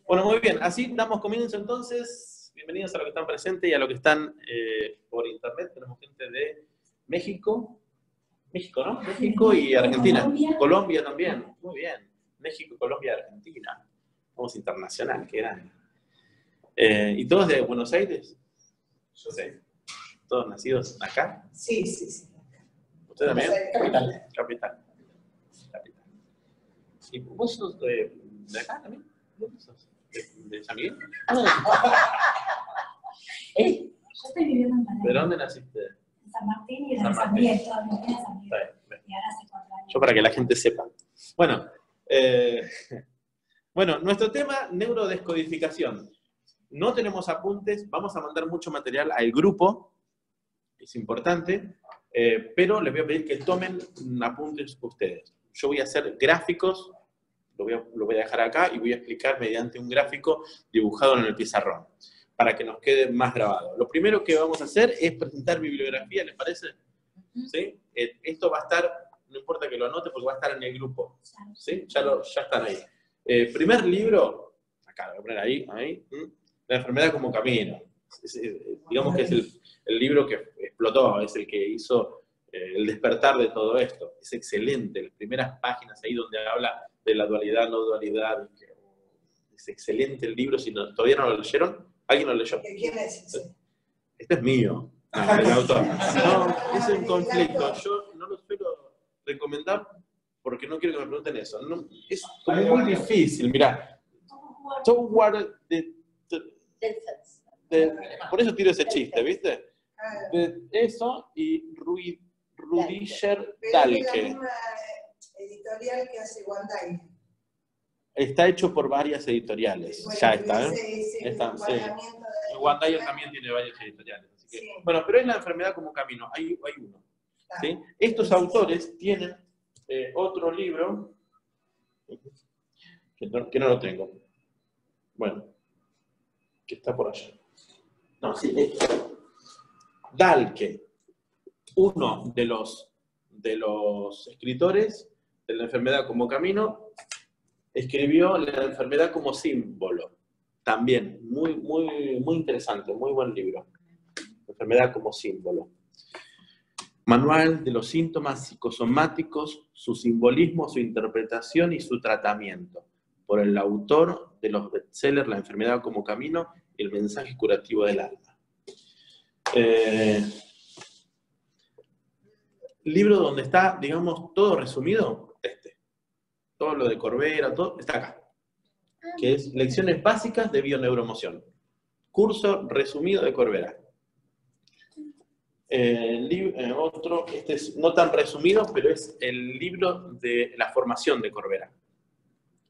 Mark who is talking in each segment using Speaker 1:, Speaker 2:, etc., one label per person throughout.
Speaker 1: Bueno, muy bien. Así damos comienzo entonces. Bienvenidos a los que están presentes y a los que están por internet. Tenemos gente de México. México, ¿no? México y Argentina. Colombia también. Muy bien. México, Colombia, Argentina. Vamos internacional, qué grande. ¿Y todos de Buenos Aires? Yo sé. ¿Todos nacidos acá?
Speaker 2: Sí, sí, sí.
Speaker 1: ¿Usted también?
Speaker 2: Capital.
Speaker 1: Capital. ¿Y vos sos de acá también? ¿Dónde sos? ¿De San Miguel?
Speaker 3: Yo estoy viviendo en Palermo.
Speaker 1: ¿De dónde naciste?
Speaker 3: En San Martín y en
Speaker 1: San
Speaker 3: San Miguel. Toda mi vida en San Miguel.
Speaker 1: Bien.
Speaker 3: Y ahora hace 4 años.
Speaker 1: Yo para que la gente sepa. Bueno, bueno, nuestro tema, neurodescodificación. No tenemos apuntes, vamos a mandar mucho material al grupo, es importante, pero les voy a pedir que tomen apuntes ustedes. Yo voy a hacer gráficos, lo voy a dejar acá y voy a explicar mediante un gráfico dibujado en el pizarrón, para que nos quede más grabado. Lo primero que vamos a hacer es presentar bibliografía, ¿les parece? ¿Sí? Esto va a estar, no importa que lo anote porque va a estar en el grupo. ¿Sí? Ya están ahí. Primer libro, acá lo voy a poner ahí. La enfermedad como camino. Digamos que es el libro que explotó, es el que hizo el despertar de todo esto. Es excelente, las primeras páginas ahí donde habla de la dualidad, no dualidad. Es excelente el libro, si todavía no lo leyeron, ¿alguien lo leyó?
Speaker 2: ¿Quién es?
Speaker 1: Este es mío. El autor. No, es un conflicto. Yo no lo suelo recomendar porque no quiero que me pregunten eso. No, es como muy difícil, mirá. Toward por eso tiro ese chiste, ¿viste? De eso y Rudiger Dahlke.
Speaker 2: Es la misma editorial que hace Wandai.
Speaker 1: Está hecho por varias editoriales.
Speaker 2: Bueno,
Speaker 1: ya está, ¿eh? Sí. Wandai también tiene varias editoriales. Así que, sí. Bueno, pero es la enfermedad como camino. Hay uno. ¿Sí? Estos autores tienen otro libro que no lo tengo. Bueno, que está por allá. No, sí, Dahlke, uno de los escritores de la enfermedad como camino, escribió la enfermedad como símbolo. También, muy, muy, muy interesante, muy buen libro. Enfermedad como símbolo. Manual de los síntomas psicosomáticos, su simbolismo, su interpretación y su tratamiento. Por el autor de los bestsellers La enfermedad como camino y El mensaje curativo del alma. Libro donde está, digamos, todo resumido, todo lo de Corbera, todo, está acá. Que es Lecciones Básicas de Bioneuroemoción. Curso resumido de Corbera. Otro, este es no tan resumido, pero es el libro de la formación de Corbera.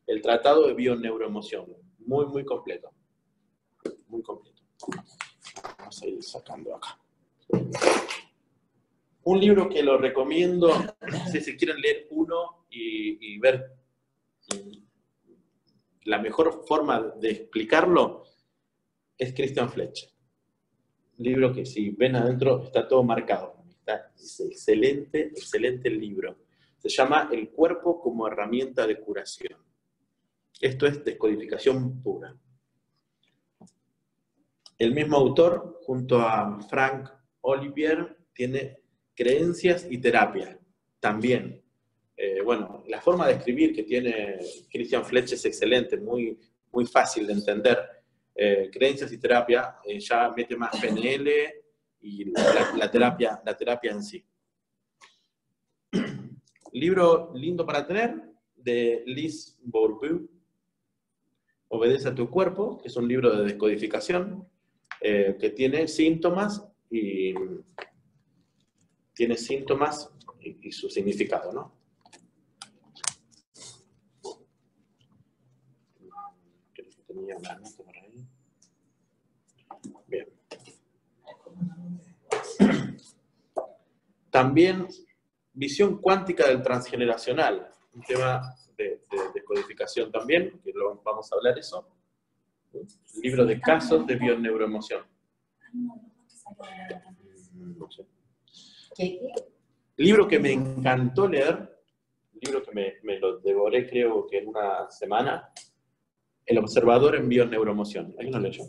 Speaker 1: El Tratado de Bioneuroemoción. Muy, muy completo. Muy completo. Vamos a ir sacando acá. Un libro que lo recomiendo, si se quieren leer uno y ver la mejor forma de explicarlo, es Christian Fletcher. Un libro que si ven adentro está todo marcado. Es excelente, excelente el libro. Se llama El cuerpo como herramienta de curación. Esto es descodificación pura. El mismo autor, junto a Frank Olivier, tiene Creencias y terapia. También. Bueno, la forma de escribir que tiene Christian Fletcher es excelente, muy, muy fácil de entender. Creencias y terapia, ya mete más PNL y la terapia en sí. Libro lindo para tener, de Liz Bourbeau, Obedece a tu cuerpo, que es un libro de descodificación, que tiene síntomas y su significado, ¿no? Creo que tenía una nota por ahí. Bien. También visión cuántica del transgeneracional, un tema de descodificación también, que lo vamos a hablar eso. Libro de casos de bioneuroemoción. No sé. Libro que me encantó leer, libro que me lo devoré creo que en una semana, El observador en bioneuromoción. ¿Alguien lo leyó?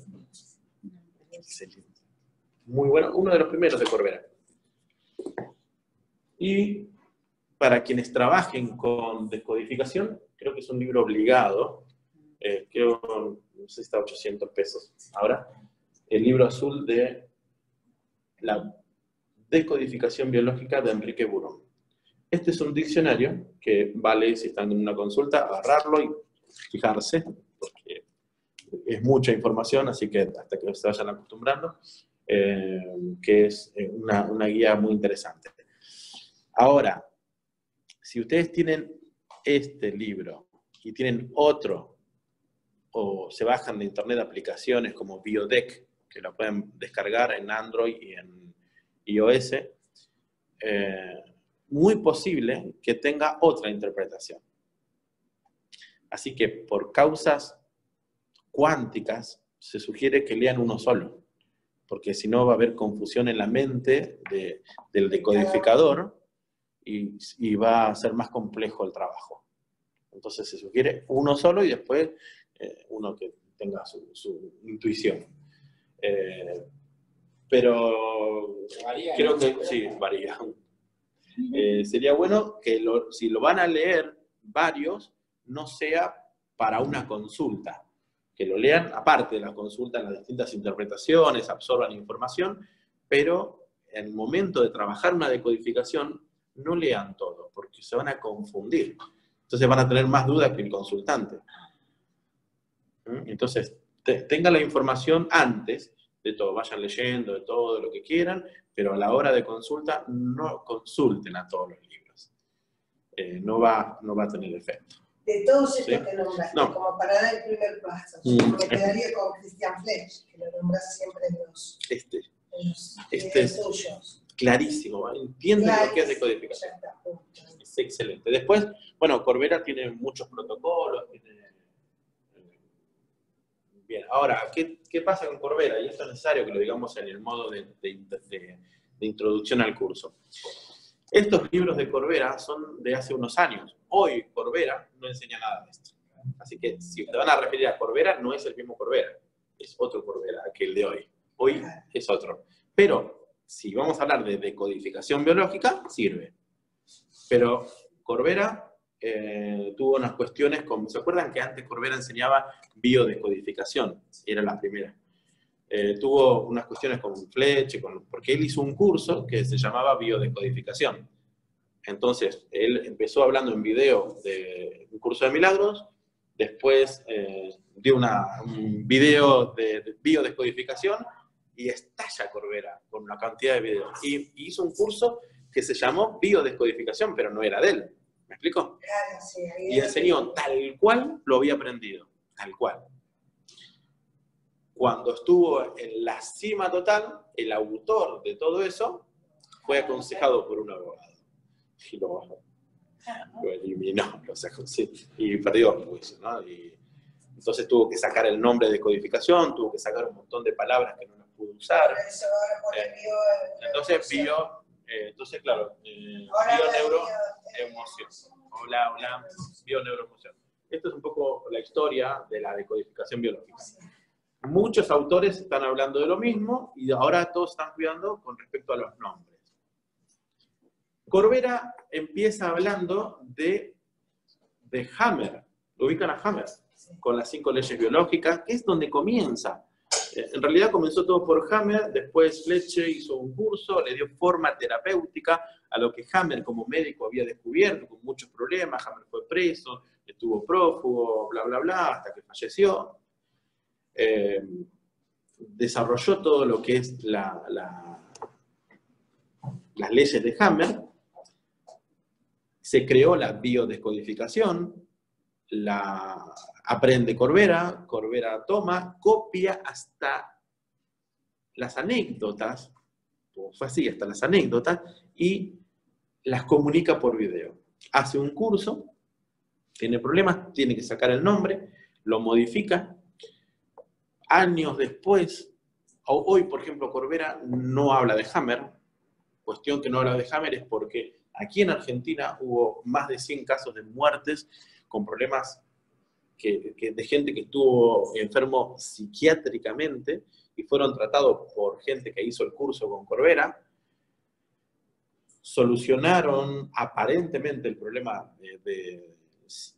Speaker 1: Excelente. Muy bueno, uno de los primeros de Corbera. Y para quienes trabajen con descodificación, creo que es un libro obligado. Creo, no sé si está a 800 pesos ahora. El libro azul de la decodificación biológica de Enrique Burón. Este es un diccionario que vale, si están en una consulta, agarrarlo y fijarse, porque es mucha información, así que hasta que se vayan acostumbrando, que es una guía muy interesante. Ahora, si ustedes tienen este libro y tienen otro, o se bajan de internet aplicaciones como Biodeck, que lo pueden descargar en Android y en iOS, muy posible que tenga otra interpretación. Así que por causas cuánticas se sugiere que lean uno solo, porque si no va a haber confusión en la mente del decodificador y va a ser más complejo el trabajo. Entonces se sugiere uno solo y después uno que tenga su intuición. Pero varía, creo que sí, varía. Sería bueno que si lo van a leer varios, no sea para una consulta. Que lo lean aparte de la consulta en las distintas interpretaciones, absorban información, pero en el momento de trabajar una decodificación, no lean todo, porque se van a confundir. Entonces van a tener más dudas que el consultante. Entonces, tengan la información antes de todo, vayan leyendo de todo lo que quieran, pero a la hora de consulta no consulten a todos los libros. No va a tener efecto.
Speaker 2: De todos estos
Speaker 1: ¿Sí?
Speaker 2: que nombraste,
Speaker 1: No.
Speaker 2: como para dar el primer paso, me quedaría con Christian Fletch, que lo nombras siempre en los videos tuyos.
Speaker 1: Clarísimo, entienden lo que es decodificación. Es excelente. Después, bueno, Corbera tiene muchos protocolos, Bien, ahora, ¿qué pasa con Corbera? Y esto es necesario que lo digamos en el modo de introducción al curso. Estos libros de Corbera son de hace unos años. Hoy Corbera no enseña nada de esto. Así que si te van a referir a Corbera, no es el mismo Corbera. Es otro Corbera que el de hoy. Hoy es otro. Pero si vamos a hablar de decodificación biológica, sirve. Pero Corbera tuvo unas cuestiones como... ¿Se acuerdan que antes Corbera enseñaba biodescodificación? Era la primera. Tuvo unas cuestiones con Fletch, porque él hizo un curso que se llamaba biodescodificación. Entonces, él empezó hablando en video de un curso de milagros, después dio un video de biodescodificación y estalla Corbera con una cantidad de videos. Y hizo un curso que se llamó biodescodificación, pero no era de él. ¿Me explico?
Speaker 2: Claro, sí,
Speaker 1: Y enseñó tal cual lo había aprendido, tal cual. Cuando estuvo en la cima total, el autor de todo eso fue aconsejado por un abogado. Y lo eliminó, lo sacó, sí, y perdió el juicio, ¿no? Y entonces tuvo que sacar el nombre de codificación, tuvo que sacar un montón de palabras que no las pudo usar. Entonces, claro, bioneuroemoción. Hola, bioneuroemoción. Esto es un poco la historia de la decodificación biológica. Muchos autores están hablando de lo mismo y ahora todos están cuidando con respecto a los nombres. Corbera empieza hablando de Hammer. ¿Lo ubican a Hammer? Con las 5 leyes biológicas, que es donde comienza. En realidad comenzó todo por Hammer, después Fletcher hizo un curso, le dio forma terapéutica a lo que Hammer como médico había descubierto, con muchos problemas. Hammer fue preso, estuvo prófugo, bla, bla, bla, hasta que falleció. Desarrolló todo lo que es las leyes de Hammer, se creó la biodescodificación, la aprende Corbera, Corbera toma, copia hasta las anécdotas, o fue así, hasta las anécdotas, y las comunica por video. Hace un curso, tiene problemas, tiene que sacar el nombre, lo modifica. Años después, hoy por ejemplo Corbera no habla de Hammer. Cuestión que no habla de Hammer es porque aquí en Argentina hubo más de 100 casos de muertes con problemas de gente que estuvo enfermo psiquiátricamente y fueron tratados por gente que hizo el curso con Corbera, solucionaron aparentemente el problema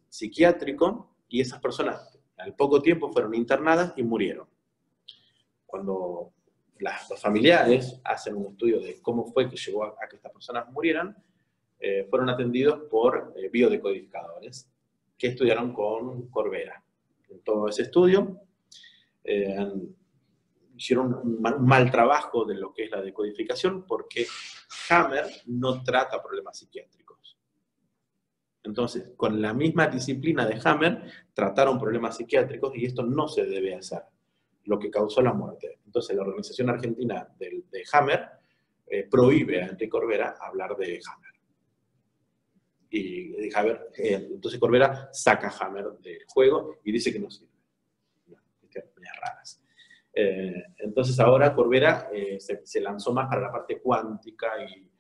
Speaker 1: psiquiátrico y esas personas al poco tiempo fueron internadas y murieron. Cuando los familiares hacen un estudio de cómo fue que llegó a que estas personas murieran, fueron atendidos por biodecodificadores que estudiaron con Corbera. En todo ese estudio hicieron un mal trabajo de lo que es la decodificación porque Hammer no trata problemas psiquiátricos. Entonces, con la misma disciplina de Hammer, trataron problemas psiquiátricos y esto no se debe hacer, lo que causó la muerte. Entonces, la organización argentina de Hammer prohíbe a Enrique Corbera hablar de Hammer. Y entonces Corbera saca a Hammer del juego y dice que no sirve. Cuestiones raras. Entonces ahora Corbera se lanzó más para la parte cuántica y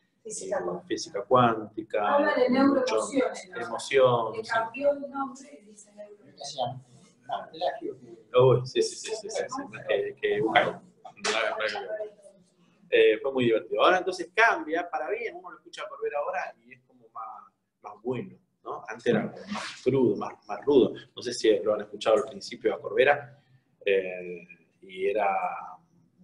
Speaker 1: física cuántica.
Speaker 2: Habla de neuroemociones.
Speaker 1: Emoción.
Speaker 2: Le cambió el nombre y dice neuroemociones.
Speaker 1: Fue muy divertido. Ahora entonces cambia para bien, uno lo escucha a Corbera ahora y es como más bueno, ¿no? Antes era más crudo, más rudo. No sé si lo han escuchado al principio a Corbera, y era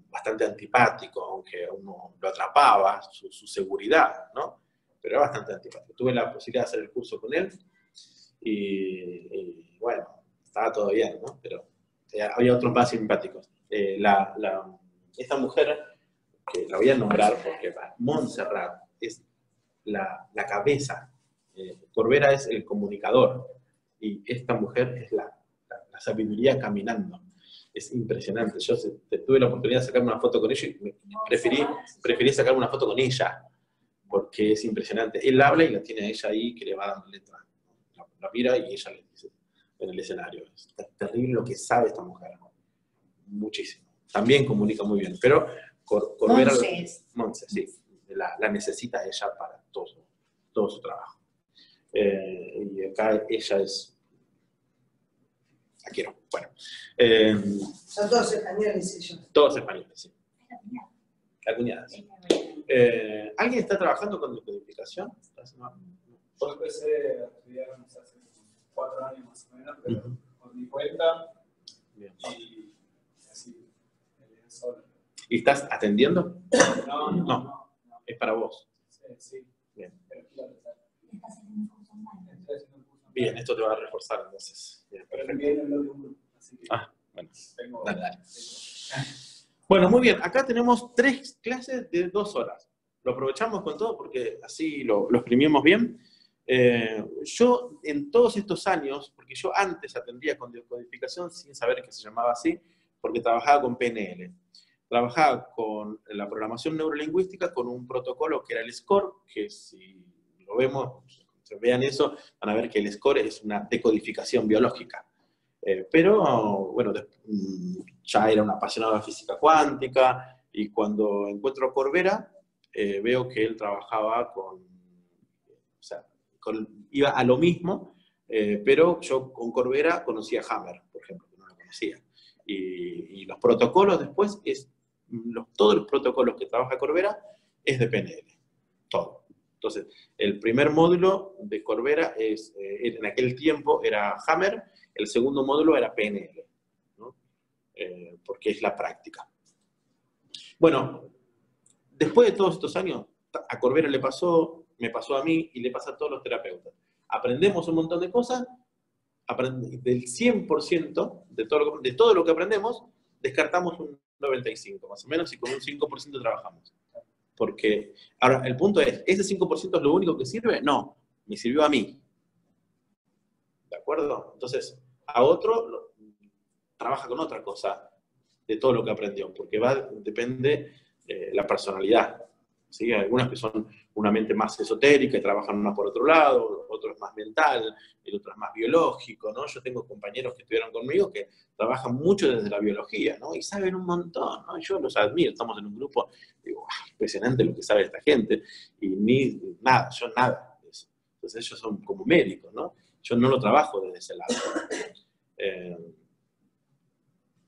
Speaker 1: bastante antipático, aunque uno lo atrapaba, su seguridad, ¿no? Pero era bastante antipático. Tuve la posibilidad de hacer el curso con él y bueno, estaba todo bien, ¿no? Pero había otros más simpáticos. Esta mujer, que la voy a nombrar porque Montserrat es la cabeza. Corbera es el comunicador y esta mujer es la sabiduría caminando. Es impresionante. Yo tuve la oportunidad de sacarme una foto con ella y preferí sacarme una foto con ella porque es impresionante. Él habla y la tiene a ella ahí que le va dando letra. La mira y ella le dice en el escenario. Es terrible lo que sabe esta mujer. Muchísimo. También comunica muy bien, pero Corbera... Monse, sí. La necesita ella para todo su trabajo. Y acá ella es... La quiero. Bueno.
Speaker 2: Son todos españoles ellos.
Speaker 1: Todos españoles, sí. La cuñada, sí. ¿Alguien está trabajando con decodificación?
Speaker 4: Yo empecé a estudiar hace 4 años más o menos, pero por mi cuenta.
Speaker 1: Bien.
Speaker 4: Y así, solo.
Speaker 1: ¿Y estás atendiendo?
Speaker 4: No.
Speaker 1: Es para vos.
Speaker 4: Sí.
Speaker 1: Bien.
Speaker 4: Pero claro,
Speaker 3: Estás haciendo un curso online.
Speaker 4: estoy haciendo un curso.
Speaker 1: Bien, esto te va a reforzar entonces. Bien,
Speaker 4: Pero
Speaker 1: perfecto.
Speaker 4: también hablo de uno. Así que
Speaker 1: Bueno.
Speaker 4: tengo.
Speaker 1: Dale. Bueno, muy bien. Acá tenemos 3 clases de 2 horas. Lo aprovechamos con todo porque así lo exprimimos bien. Yo en todos estos años, porque yo antes atendía con decodificación sin saber que se llamaba así, porque trabajaba con PNL. Trabajaba con la programación neurolingüística con un protocolo que era el SCORE, que si lo vemos, si vean eso, van a ver que el SCORE es una decodificación biológica. Pero, bueno, ya era un apasionado de física cuántica, y cuando encuentro a Corbera, veo que él trabajaba iba a lo mismo, pero yo con Corbera conocía a Hammer, por ejemplo, que no lo conocía. Y los protocolos después, todos los protocolos que trabaja Corbera es de PNL, todo. Entonces, el primer módulo de Corbera en aquel tiempo era Hammer, el segundo módulo era PNL, ¿no? Porque es la práctica. Bueno, después de todos estos años, a Corbera me pasó a mí y le pasa a todos los terapeutas. Aprendemos un montón de cosas, del 100% de todo lo que aprendemos, descartamos un 95% más o menos y con un 5% trabajamos. Porque, ahora, el punto es, ¿ese 5% es lo único que sirve? No, me sirvió a mí. ¿De acuerdo? Entonces, a otro trabaja con otra cosa de todo lo que aprendió, porque depende la personalidad. ¿Sí? Hay algunas que son una mente más esotérica y trabajan una por otro lado, otro es más mental, el otro es más biológico, ¿no? Yo tengo compañeros que estuvieron conmigo que trabajan mucho desde la biología, ¿no? Y saben un montón, ¿no? Yo los admiro, estamos en un grupo, digo, impresionante lo que sabe esta gente, y nada de eso. Entonces ellos son como médicos, ¿no? Yo no lo trabajo desde ese lado.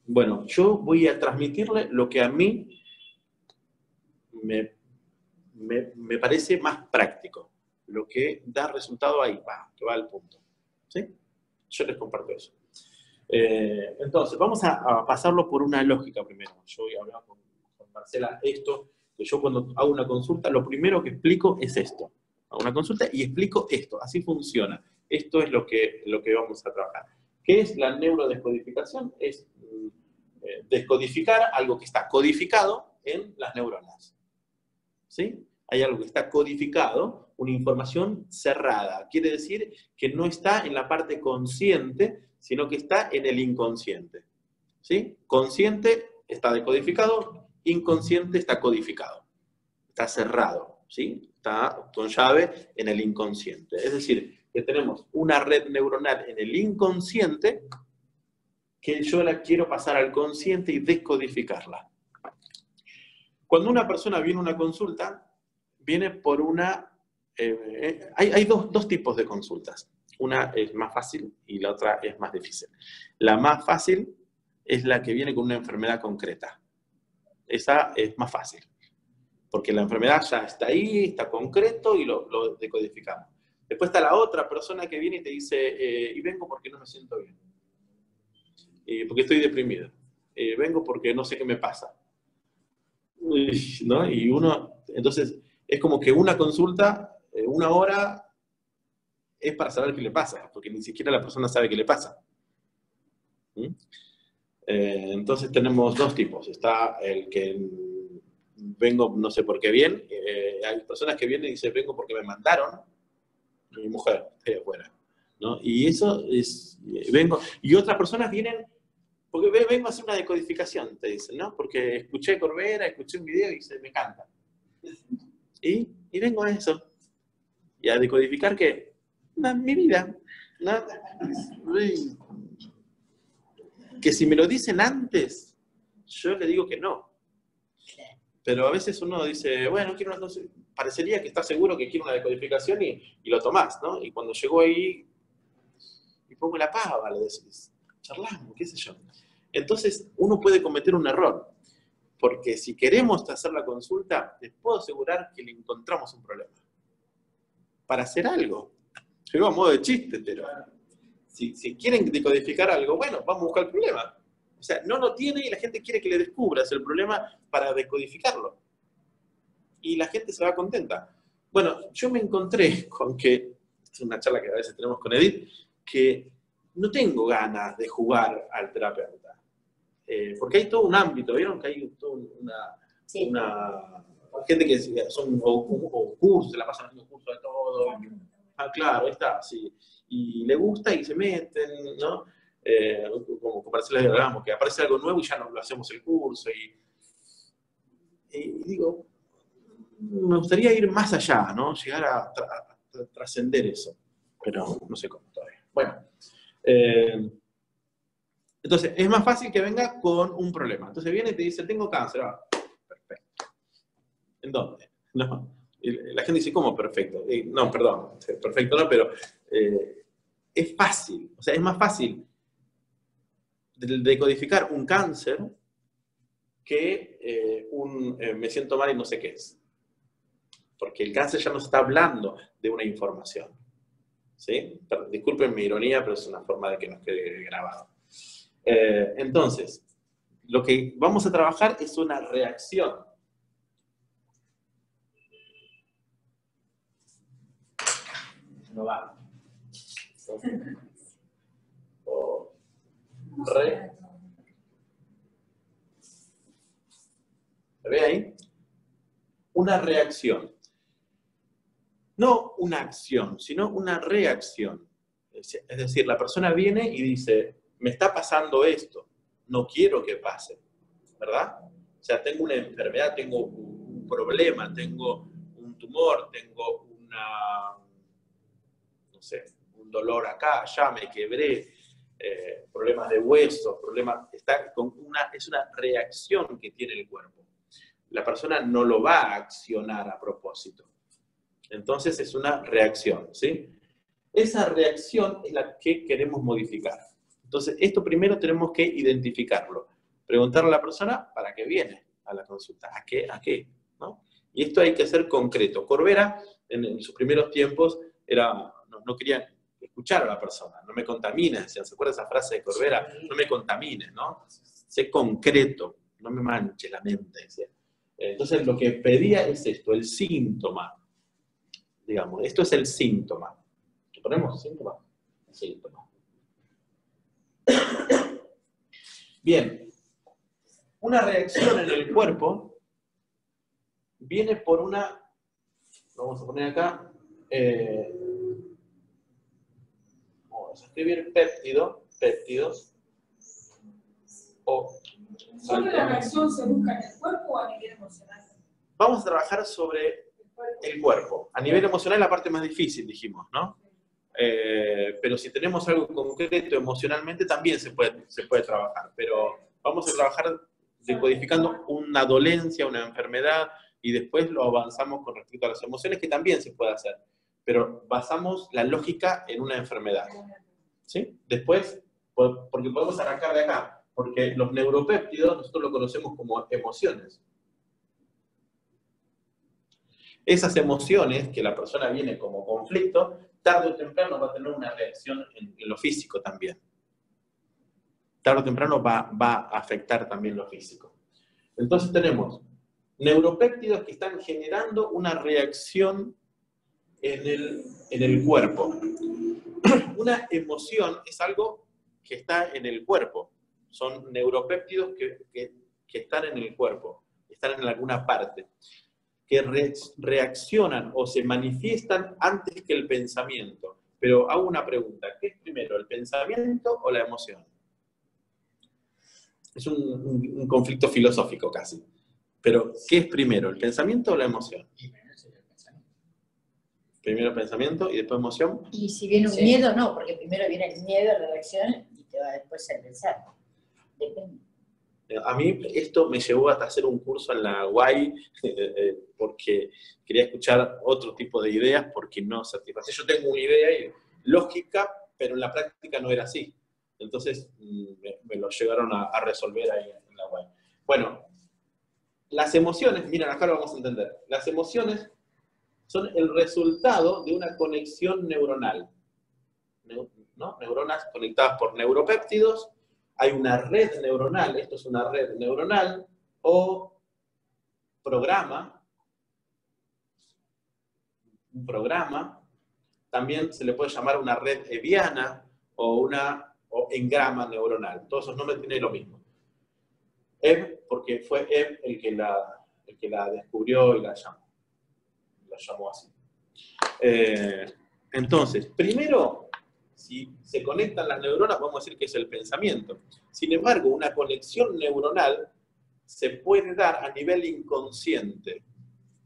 Speaker 1: Bueno, yo voy a transmitirle lo que a mí me parece más práctico, lo que da resultado ahí, que va al punto. ¿Sí? Yo les comparto eso. Entonces, vamos a pasarlo por una lógica primero. Yo voy a hablar con Marcela esto, que yo cuando hago una consulta, lo primero que explico es esto. Hago una consulta y explico esto, así funciona. Esto es lo que vamos a trabajar. ¿Qué es la neurodescodificación? Es descodificar algo que está codificado en las neuronas. ¿Sí? Hay algo que está codificado, una información cerrada. Quiere decir que no está en la parte consciente, sino que está en el inconsciente. ¿Sí? Consciente está decodificado, inconsciente está codificado. Está cerrado, ¿sí? Está con llave en el inconsciente. Es decir, que tenemos una red neuronal en el inconsciente que yo la quiero pasar al consciente y descodificarla. Cuando una persona viene a una consulta, viene por una... hay dos tipos de consultas. Una es más fácil y la otra es más difícil. La más fácil es la que viene con una enfermedad concreta. Esa es más fácil, porque la enfermedad ya está ahí, está concreto y lo decodificamos. Después está la otra persona que viene y te dice, y vengo porque no me siento bien, porque estoy deprimido, vengo porque no sé qué me pasa. ¿No? Y entonces, es como que una consulta, una hora, es para saber qué le pasa, porque ni siquiera la persona sabe qué le pasa. Entonces tenemos dos tipos. Está el que vengo no sé por qué bien. Hay personas que vienen y dicen, vengo porque me mandaron. Mi mujer, estoy afuera. ¿No? Y eso es, vengo. Y otras personas vienen, porque vengo a hacer una decodificación, te dicen, ¿no? Porque escuché Corbera, escuché un video y dice, me encanta. Y vengo a eso. Y a decodificar que, mi vida, ¿no? Que si me lo dicen antes, yo le digo que no. Pero a veces uno dice, bueno, quiero una cosa, parecería que está seguro que quiere una decodificación y lo tomás, ¿no? Y cuando llegó ahí, y pongo la pava, le decís, charlamos, qué sé yo. Entonces, uno puede cometer un error, porque si queremos hacer la consulta, les puedo asegurar que le encontramos un problema. Para hacer algo. Yo a modo de chiste, pero si quieren decodificar algo, bueno, vamos a buscar el problema. O sea, no lo tiene y la gente quiere que le descubras el problema para decodificarlo. Y la gente se va contenta. Bueno, yo me encontré con que, es una charla que a veces tenemos con Edith, que no tengo ganas de jugar al terapeuta. Porque hay todo un ámbito, ¿vieron? Que hay toda una gente que son o cursos, se la pasan haciendo cursos de todo. Claro, está, sí. Y le gusta y se meten, ¿no? Como Marcela hablamos, que aparece algo nuevo y ya no lo hacemos el curso. Y digo, me gustaría ir más allá, ¿no? Llegar a trascender eso. Pero no sé cómo todavía. Bueno. Entonces, es más fácil que venga con un problema. Entonces viene y te dice, tengo cáncer. Perfecto. ¿En dónde? No. Y la gente dice, ¿cómo perfecto? No, perdón. Perfecto no, pero es fácil. O sea, es más fácil decodificar un cáncer que me siento mal y no sé qué es. Porque el cáncer ya nos está hablando de una información. ¿Sí? Disculpen mi ironía, pero es una forma de que nos quede grabado. Entonces, lo que vamos a trabajar es una reacción. No va. ¿Se ve ahí? Una reacción. No una acción, sino una reacción. Es decir, la persona viene y dice, me está pasando esto, no quiero que pase, ¿verdad? O sea, tengo una enfermedad, tengo un problema, tengo un tumor, tengo no sé, un dolor acá, allá, me quebré, problemas de huesos, es una reacción que tiene el cuerpo. La persona no lo va a accionar a propósito. Entonces es una reacción, ¿sí? Esa reacción es la que queremos modificar. Entonces, esto primero tenemos que identificarlo. Preguntarle a la persona para qué viene a la consulta, a qué, ¿no? Y esto hay que ser concreto. Corbera, en sus primeros tiempos, no quería escuchar a la persona, no me contamines, ¿se acuerda esa frase de Corbera? No me contamines, ¿no? Sé concreto, no me manche la mente, decía. Entonces, lo que pedía es esto, el síntoma. Digamos, esto es el síntoma. ¿Qué ponemos? ¿Síntoma? Síntoma. Bien. Una reacción en el cuerpo viene por una, vamos a poner acá, vamos a escribir péptidos, o...
Speaker 2: ¿Solo la reacción se busca en el cuerpo o a nivel emocional?
Speaker 1: Vamos a trabajar sobre el cuerpo. A nivel emocional la parte más difícil, dijimos, ¿no? Pero si tenemos algo concreto emocionalmente también se puede trabajar, pero vamos a trabajar decodificando una dolencia, una enfermedad, y después lo avanzamos con respecto a las emociones, que también se puede hacer, pero basamos la lógica en una enfermedad, ¿sí? Después, porque podemos arrancar de acá, porque los neuropéptidos nosotros lo conocemos como emociones. Esas emociones que la persona viene como conflicto, tarde o temprano va a tener una reacción en lo físico también. Tarde o temprano va a afectar también lo físico. Entonces tenemos neuropéptidos que están generando una reacción en el cuerpo. Una emoción es algo que está en el cuerpo. Son neuropéptidos que están en el cuerpo, están en alguna parte, que reaccionan o se manifiestan antes que el pensamiento. Pero hago una pregunta, ¿qué es primero, el pensamiento o la emoción? Es un conflicto filosófico casi. Pero, ¿qué es primero, el pensamiento o la emoción? Primero el pensamiento y después emoción.
Speaker 5: Y si viene un miedo, no, porque primero viene el miedo, la reacción, y te va después a pensar. Depende.
Speaker 1: A mí esto me llevó hasta hacer un curso en la UAI porque quería escuchar otro tipo de ideas porque no satisface. Yo tengo una idea lógica, pero en la práctica no era así. Entonces me lo llegaron a resolver ahí en la UAI. Bueno, las emociones, miren, acá lo vamos a entender. Las emociones son el resultado de una conexión neuronal, ¿no? Neuronas conectadas por neuropéptidos. Hay una red neuronal, esto es una red neuronal, o programa, un programa, también se le puede llamar una red hebbiana o engrama neuronal. Todos esos nombres tienen lo mismo. Hebb, porque fue Hebb el que la descubrió y la llamó así. Entonces, primero, si se conectan las neuronas, vamos a decir que es el pensamiento. Sin embargo, una conexión neuronal se puede dar a nivel inconsciente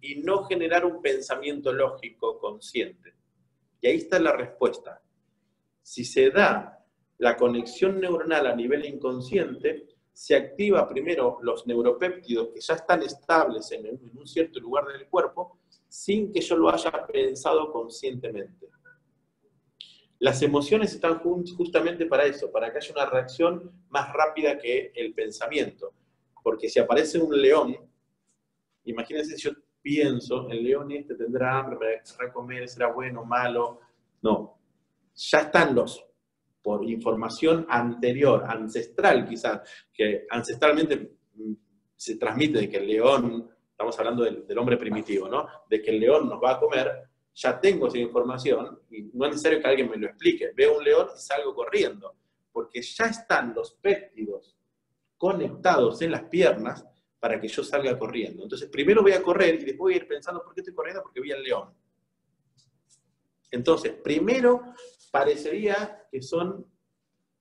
Speaker 1: y no generar un pensamiento lógico consciente. Y ahí está la respuesta. Si se da la conexión neuronal a nivel inconsciente, se activa primero los neuropéptidos que ya están estables en un cierto lugar del cuerpo, sin que yo lo haya pensado conscientemente. Las emociones están justamente para eso, para que haya una reacción más rápida que el pensamiento. Porque si aparece un león, imagínense si yo pienso, el león este tendrá hambre, me querrá comer, será bueno, malo. No, ya están por información anterior, ancestral quizás, que ancestralmente se transmite de que el león, estamos hablando del hombre primitivo, ¿no? De que el león nos va a comer. Ya tengo esa información y no es necesario que alguien me lo explique. Veo un león y salgo corriendo, porque ya están los péptidos conectados en las piernas para que yo salga corriendo. Entonces, primero voy a correr y después voy a ir pensando, ¿por qué estoy corriendo? Porque vi al león. Entonces, primero parecería que son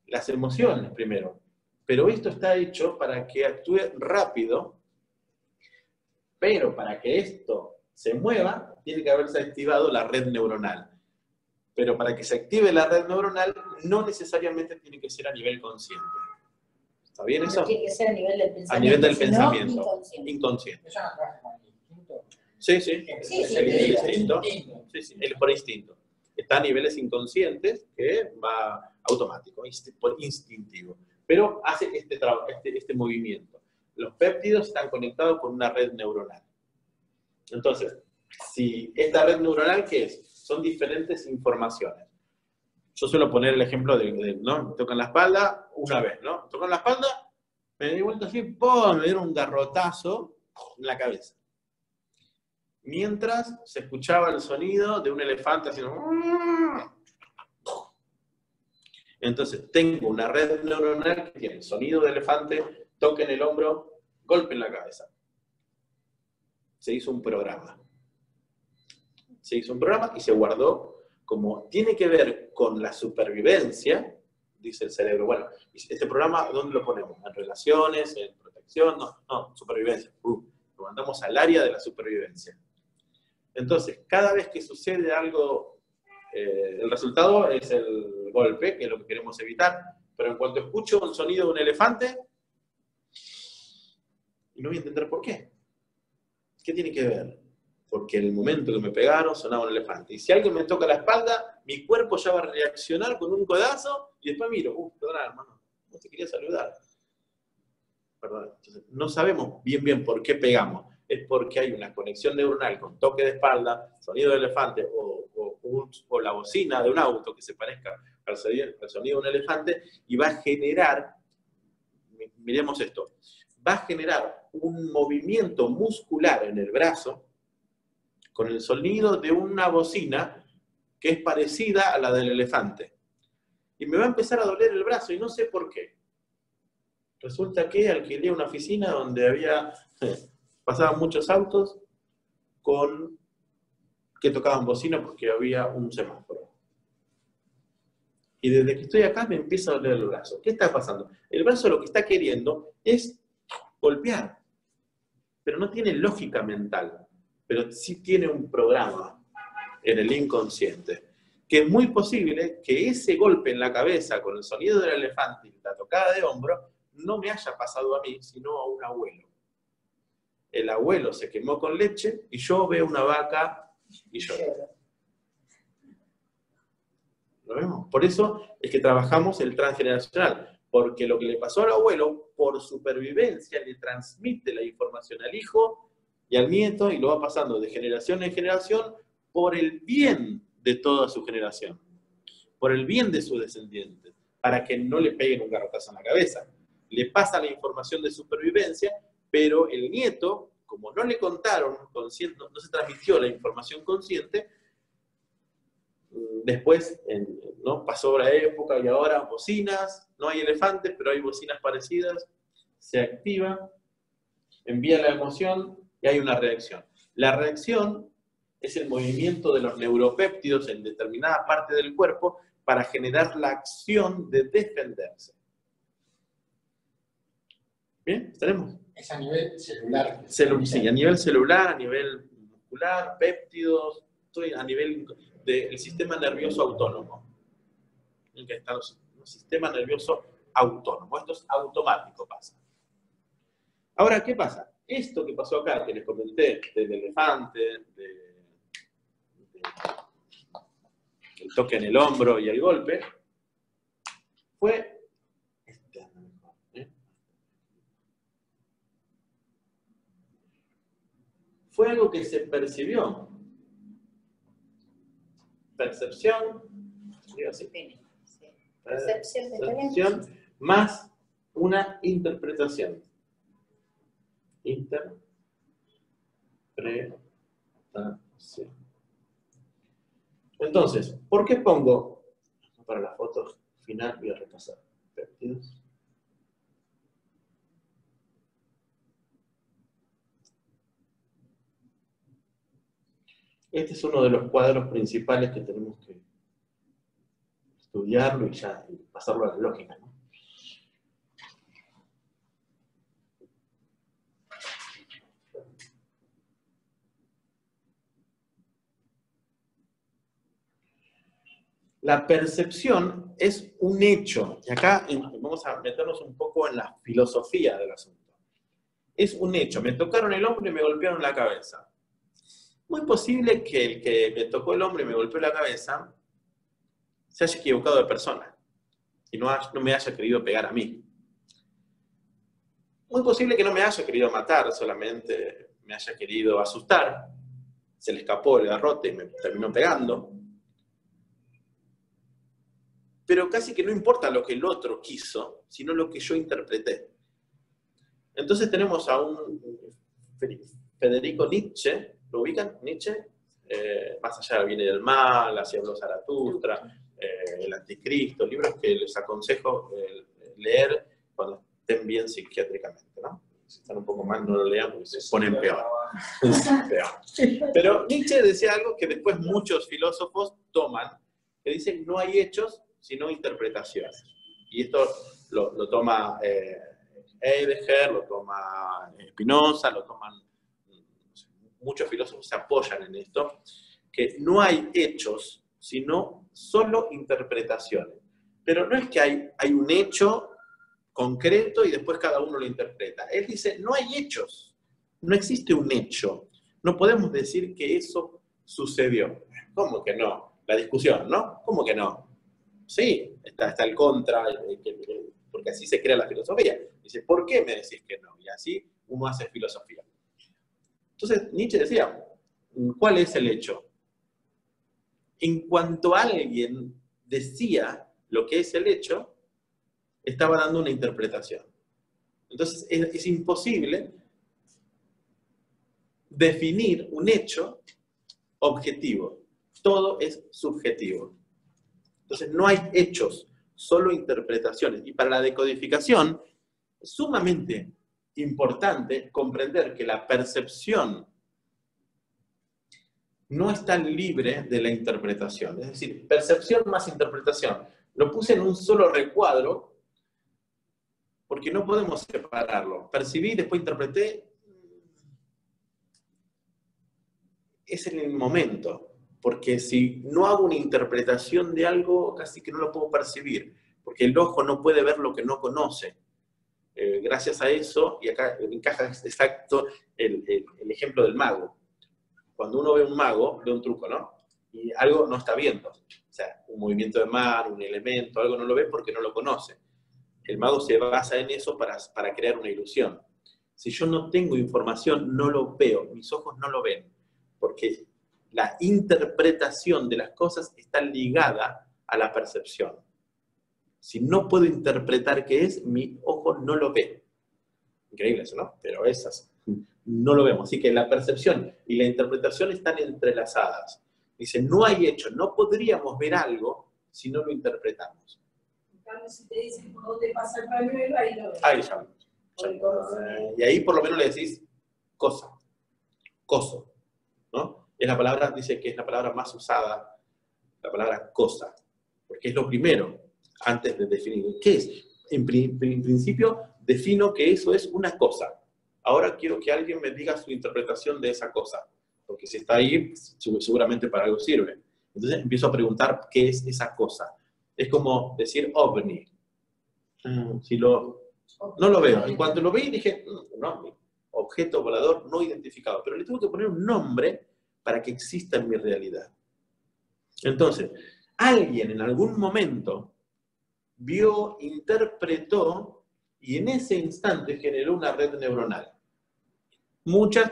Speaker 1: las emociones primero, pero esto está hecho para que actúe rápido, pero para que esto se mueva, tiene que haberse activado la red neuronal. Pero para que se active la red neuronal, no necesariamente tiene que ser a nivel consciente. ¿Está bien eso?
Speaker 5: Tiene que ser a nivel del pensamiento.
Speaker 1: A nivel del pensamiento.
Speaker 5: Inconsciente.
Speaker 1: Inconsciente.
Speaker 6: ¿Eso no trabaja con el instinto?
Speaker 1: Sí, sí.
Speaker 5: Sí,
Speaker 1: Es el instinto. Sí, sí, es por instinto. está a niveles inconscientes, que va automático, instintivo. Pero hace este movimiento. Los péptidos están conectados con una red neuronal. Entonces, si esta red neuronal, ¿qué es? Son diferentes informaciones. Yo suelo poner el ejemplo ¿no? Me tocan la espalda una vez, ¿no? Me tocan la espalda, me di vuelta así, ¡pum! Me dieron un garrotazo en la cabeza. Mientras se escuchaba el sonido de un elefante haciendo... Entonces, tengo una red neuronal que tiene sonido de elefante, toque en el hombro, golpe en la cabeza. Se hizo un programa. Se hizo un programa y se guardó como tiene que ver con la supervivencia, dice el cerebro. Bueno, este programa, ¿dónde lo ponemos? ¿En relaciones? ¿En protección? No, supervivencia. Lo mandamos al área de la supervivencia. Entonces, cada vez que sucede algo, el resultado es el golpe, que es lo que queremos evitar, pero en cuanto escucho un sonido de un elefante, y no voy a entender por qué. ¿Qué tiene que ver? Porque en el momento que me pegaron sonaba un elefante. Y si alguien me toca la espalda, mi cuerpo ya va a reaccionar con un codazo, y después miro, perdón, hermano, no te quería saludar. Perdón. Entonces, no sabemos bien por qué pegamos. Es porque hay una conexión neuronal con toque de espalda, sonido de elefante o la bocina de un auto que se parezca al sonido de un elefante y va a generar, miremos esto, va a generar un movimiento muscular en el brazo con el sonido de una bocina que es parecida a la del elefante. Y me va a empezar a doler el brazo y no sé por qué. Resulta que alquilé una oficina donde pasaban muchos autos que tocaban bocina porque había un semáforo. Y desde que estoy acá me empieza a doler el brazo. ¿Qué está pasando? El brazo lo que está queriendo es golpear, pero no tiene lógica mental, pero sí tiene un programa en el inconsciente, que es muy posible que ese golpe en la cabeza con el sonido del elefante y la tocada de hombro no me haya pasado a mí, sino a un abuelo. El abuelo se quemó con leche y yo veo una vaca y lloro. ¿Lo vemos? Por eso es que trabajamos el transgeneracional, porque lo que le pasó al abuelo, por supervivencia, le transmite la información al hijo y al nieto, y lo va pasando de generación en generación por el bien de toda su generación, por el bien de sus descendientes, para que no le peguen un garrotazo en la cabeza. Le pasa la información de supervivencia, pero el nieto, como no le contaron, no se transmitió la información consciente, después ¿no? Pasó la época y ahora bocinas, no hay elefantes, pero hay bocinas parecidas, se activa, envía la emoción y hay una reacción. La reacción es el movimiento de los neuropéptidos en determinada parte del cuerpo para generar la acción de defenderse. ¿Bien? ¿Estaremos?
Speaker 6: Es a nivel celular.
Speaker 1: Sí, a nivel celular, a nivel muscular, péptidos, a nivel del sistema nervioso autónomo. En que está un sistema nervioso autónomo. Esto es automático, pasa. Ahora, ¿qué pasa? Esto que pasó acá, que les comenté, del elefante, el toque en el hombro y el golpe, fue algo que se percibió. Percepción, digo así. Percepción más una interpretación. Interpretación. Entonces, ¿por qué pongo, para la foto final voy a repasar péptidos? Este es uno de los cuadros principales que tenemos que estudiarlo y pasarlo a la lógica, ¿no? La percepción es un hecho, y acá vamos a meternos un poco en la filosofía del asunto. Es un hecho, me tocaron el hombro y me golpearon la cabeza. Muy posible que el que me tocó el hombro y me golpeó la cabeza se haya equivocado de persona y no me haya querido pegar a mí. Muy posible que no me haya querido matar, solamente me haya querido asustar, se le escapó el garrote y me terminó pegando. Pero casi que no importa lo que el otro quiso, sino lo que yo interpreté. Entonces tenemos a un Federico Nietzsche, ¿lo ubican? Nietzsche, Más allá del bien y del mal, Así habló Zaratustra, El Anticristo, libros que les aconsejo leer cuando estén bien psiquiátricamente, ¿no? Si están un poco mal, no lo lean porque se ponen peor. Pero Nietzsche decía algo que después muchos filósofos toman, que dicen no hay hechos, sino interpretaciones. Y esto lo toma Heidegger, lo toma Spinoza, lo toman muchos filósofos, se apoyan en esto, que no hay hechos, sino solo interpretaciones. Pero no es que hay un hecho concreto y después cada uno lo interpreta. Él dice, no hay hechos, no existe un hecho. No podemos decir que eso sucedió. ¿Cómo que no? La discusión, ¿no? ¿Cómo que no? Sí, está el contra, porque así se crea la filosofía. Dice, ¿por qué me decís que no? Y así uno hace filosofía. Entonces, Nietzsche decía, ¿cuál es el hecho? En cuanto alguien decía lo que es el hecho, estaba dando una interpretación. Entonces, es imposible definir un hecho objetivo. Todo es subjetivo. Entonces, no hay hechos, solo interpretaciones. Y para la decodificación, es sumamente importante comprender que la percepción no está libre de la interpretación. Es decir, percepción más interpretación. Lo puse en un solo recuadro porque no podemos separarlo. Percibí, después interpreté. Es en el momento. Porque si no hago una interpretación de algo, casi que no lo puedo percibir. Porque el ojo no puede ver lo que no conoce. Gracias a eso, y acá encaja exacto el ejemplo del mago. Cuando uno ve un mago, ve un truco, ¿no? Y algo no está viendo. O sea, un movimiento de mar, un elemento, algo no lo ve porque no lo conoce. El mago se basa en eso para crear una ilusión. Si yo no tengo información, no lo veo, mis ojos no lo ven. Porque la interpretación de las cosas está ligada a la percepción. Si no puedo interpretar qué es, mi ojo no lo ve. Increíble eso, ¿no? Pero esas no lo vemos. Así que la percepción y la interpretación están entrelazadas. Dice, no hay hecho, no podríamos ver algo si no lo interpretamos.
Speaker 2: En cambio, si te dicen por dónde pasa el pañuelo, ahí lo ves.
Speaker 1: Ahí ya. Y ahí por lo menos le decís cosa, coso, ¿no? Es la palabra, dice que es la palabra más usada, la palabra cosa, porque es lo primero, antes de definir. ¿Qué es? En principio, defino que eso es una cosa. Ahora quiero que alguien me diga su interpretación de esa cosa, porque si está ahí, seguramente para algo sirve. Entonces empiezo a preguntar qué es esa cosa. Es como decir ovni. Si no lo veo. En cuanto lo vi, dije, no, objeto volador no identificado. Pero le tuve que poner un nombre para que exista en mi realidad. Entonces, alguien en algún momento vio, interpretó, y en ese instante generó una red neuronal. Muchas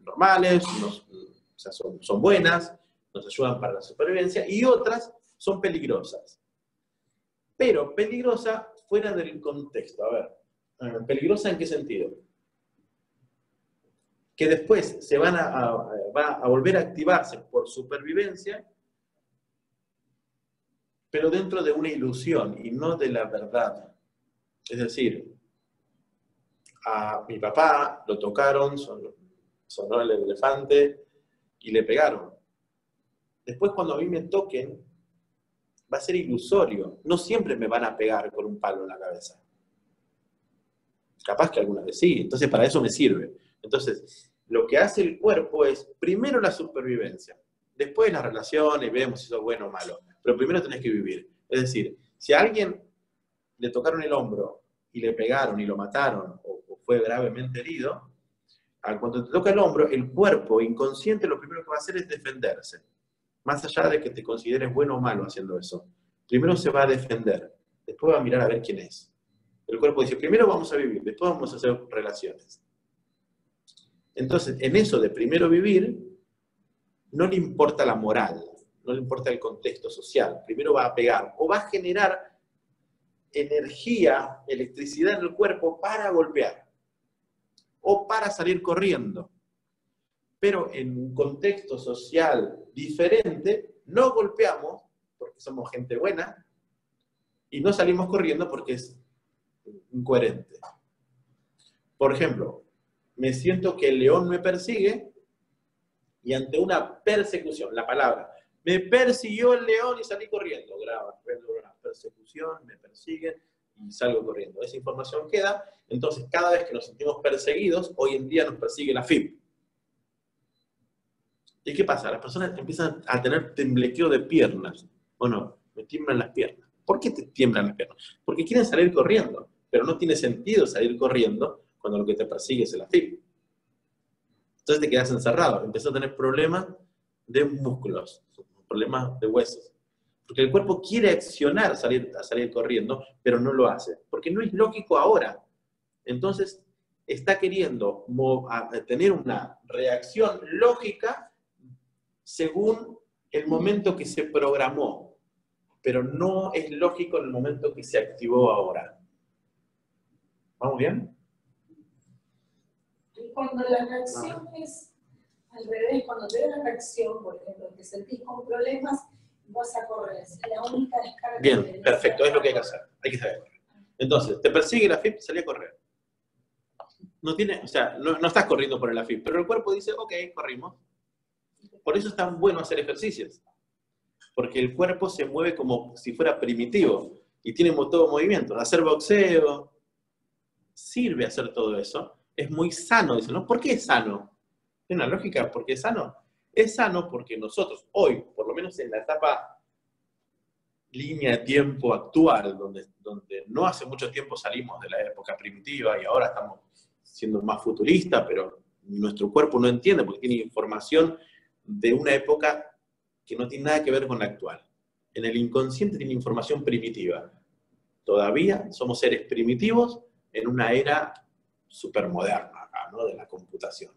Speaker 1: normales, o sea, son buenas, nos ayudan para la supervivencia, y otras son peligrosas. Pero peligrosa fuera del contexto. A ver, ¿peligrosa en qué sentido? Que después va a volver a activarse por supervivencia, pero dentro de una ilusión y no de la verdad. Es decir, a mi papá lo tocaron, sonó el elefante y le pegaron. Después cuando a mí me toquen, va a ser ilusorio. No siempre me van a pegar con un palo en la cabeza. Capaz que alguna vez sí. Entonces para eso me sirve. Entonces, lo que hace el cuerpo es, primero la supervivencia. Después las relaciones, vemos si eso es bueno o malo. Pero primero tenés que vivir. Es decir, si a alguien le tocaron el hombro y le pegaron y lo mataron o fue gravemente herido, cuando te toca el hombro, el cuerpo inconsciente lo primero que va a hacer es defenderse. más allá de que te consideres bueno o malo haciendo eso, primero se va a defender, después va a mirar a ver quién es. El cuerpo dice, primero vamos a vivir, después vamos a hacer relaciones. Entonces, en eso de primero vivir, no le importa la moral, no le importa el contexto social, primero va a pegar, o va a generar energía, electricidad en el cuerpo para golpear, o para salir corriendo. Pero en un contexto social diferente, no golpeamos, porque somos gente buena, y no salimos corriendo porque es incoherente. Por ejemplo, me siento que el león me persigue, y ante una persecución, la palabra, me persiguió el león y salí corriendo. Graba, una persecución, me persiguen y salgo corriendo. Esa información queda, entonces cada vez que nos sentimos perseguidos, hoy en día nos persigue la FIP. ¿Y qué pasa? Las personas empiezan a tener temblequeo de piernas. ¿O no? Me tiemblan las piernas. ¿Por qué te tiemblan las piernas? Porque quieren salir corriendo, pero no tiene sentido salir corriendo cuando lo que te persigue es la FIP. Entonces te quedas encerrado, empiezas a tener problemas de músculos, problemas de huesos. Porque el cuerpo quiere accionar a salir corriendo, pero no lo hace. Porque no es lógico ahora. Entonces está queriendo tener una reacción lógica según el momento que se programó. Pero no es lógico en el momento que se activó ahora. ¿Vamos bien?
Speaker 2: Cuando la reacción es al revés, cuando te da la reacción, por ejemplo, te sentís con problemas, vas a correr. Es la única descarga.
Speaker 1: Bien, perfecto, es lo que hay que hacer. Hay que saber correr. Entonces, te persigue la FIP, salí a correr. No tiene, o sea, no estás corriendo por el AFib, pero el cuerpo dice, ok, corrimos. Por eso es tan bueno hacer ejercicios. Porque el cuerpo se mueve como si fuera primitivo y tiene todo movimiento. Hacer boxeo, sirve hacer todo eso. Es muy sano, dicen, ¿no? ¿Por qué es sano? ¿Tiene una lógica? ¿Por qué es sano? Es sano porque nosotros hoy, por lo menos en la etapa línea de tiempo actual, donde no hace mucho tiempo salimos de la época primitiva y ahora estamos siendo más futuristas, pero nuestro cuerpo no entiende porque tiene información de una época que no tiene nada que ver con la actual. En el inconsciente tiene información primitiva. Todavía somos seres primitivos en una era supermoderna acá, ¿no? De la computación.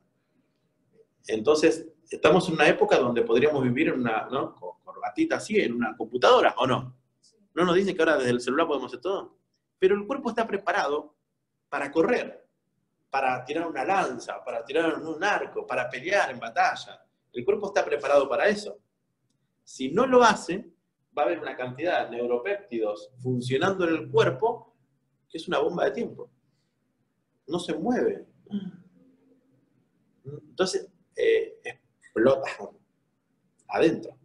Speaker 1: Entonces, estamos en una época donde podríamos vivir en una, ¿no? Corbatita así, en una computadora, ¿o no? ¿No nos dicen que ahora desde el celular podemos hacer todo? Pero el cuerpo está preparado para correr, para tirar una lanza, para tirar un arco, para pelear en batalla. El cuerpo está preparado para eso. Si no lo hace, va a haber una cantidad de neuropéptidos funcionando en el cuerpo que es una bomba de tiempo. No se mueve. Entonces, explota adentro.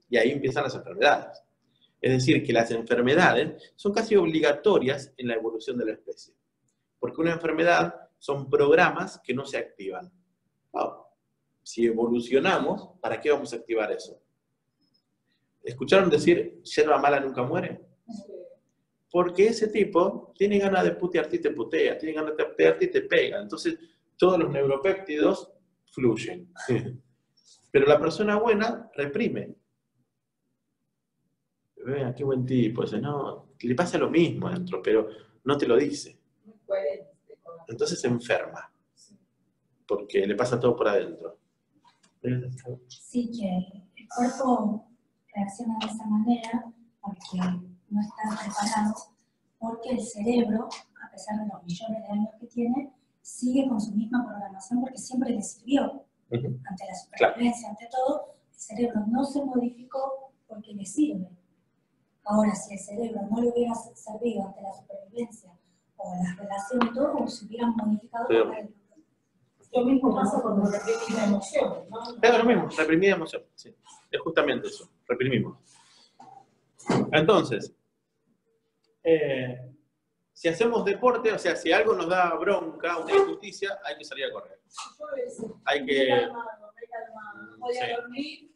Speaker 1: Y ahí empiezan las enfermedades. Es decir, que las enfermedades son casi obligatorias en la evolución de la especie. Porque una enfermedad son programas que no se activan. Wow. Si evolucionamos, ¿para qué vamos a activar eso? ¿Escucharon decir, yerba mala nunca muere? Porque ese tipo tiene ganas de putearte y te putea, tiene ganas de pegarte y te pega. Entonces, todos los neuropéptidos fluyen. Pero la persona buena reprime. Vea, qué buen tipo. Dice, no, le pasa lo mismo adentro, pero no te lo dice. Entonces se enferma. Porque le pasa todo por adentro.
Speaker 3: Sí, que el cuerpo reacciona de esa manera porque no está preparado, porque el cerebro, a pesar de los millones de años que tiene, sigue con su misma programación porque siempre le sirvió. Ante la supervivencia, ante todo, el cerebro no se modificó porque le sirve. Ahora, si el cerebro no le hubiera servido ante la supervivencia o las relaciones, todo se hubieran modificado para él.
Speaker 2: Lo mismo pasa cuando reprimimos la emoción, ¿no?
Speaker 1: Es lo mismo, reprimir emoción. Sí. Es justamente eso, reprimimos. Entonces, si hacemos deporte, o sea, si algo nos da bronca, una injusticia, hay que salir a correr. Hay que... Sí.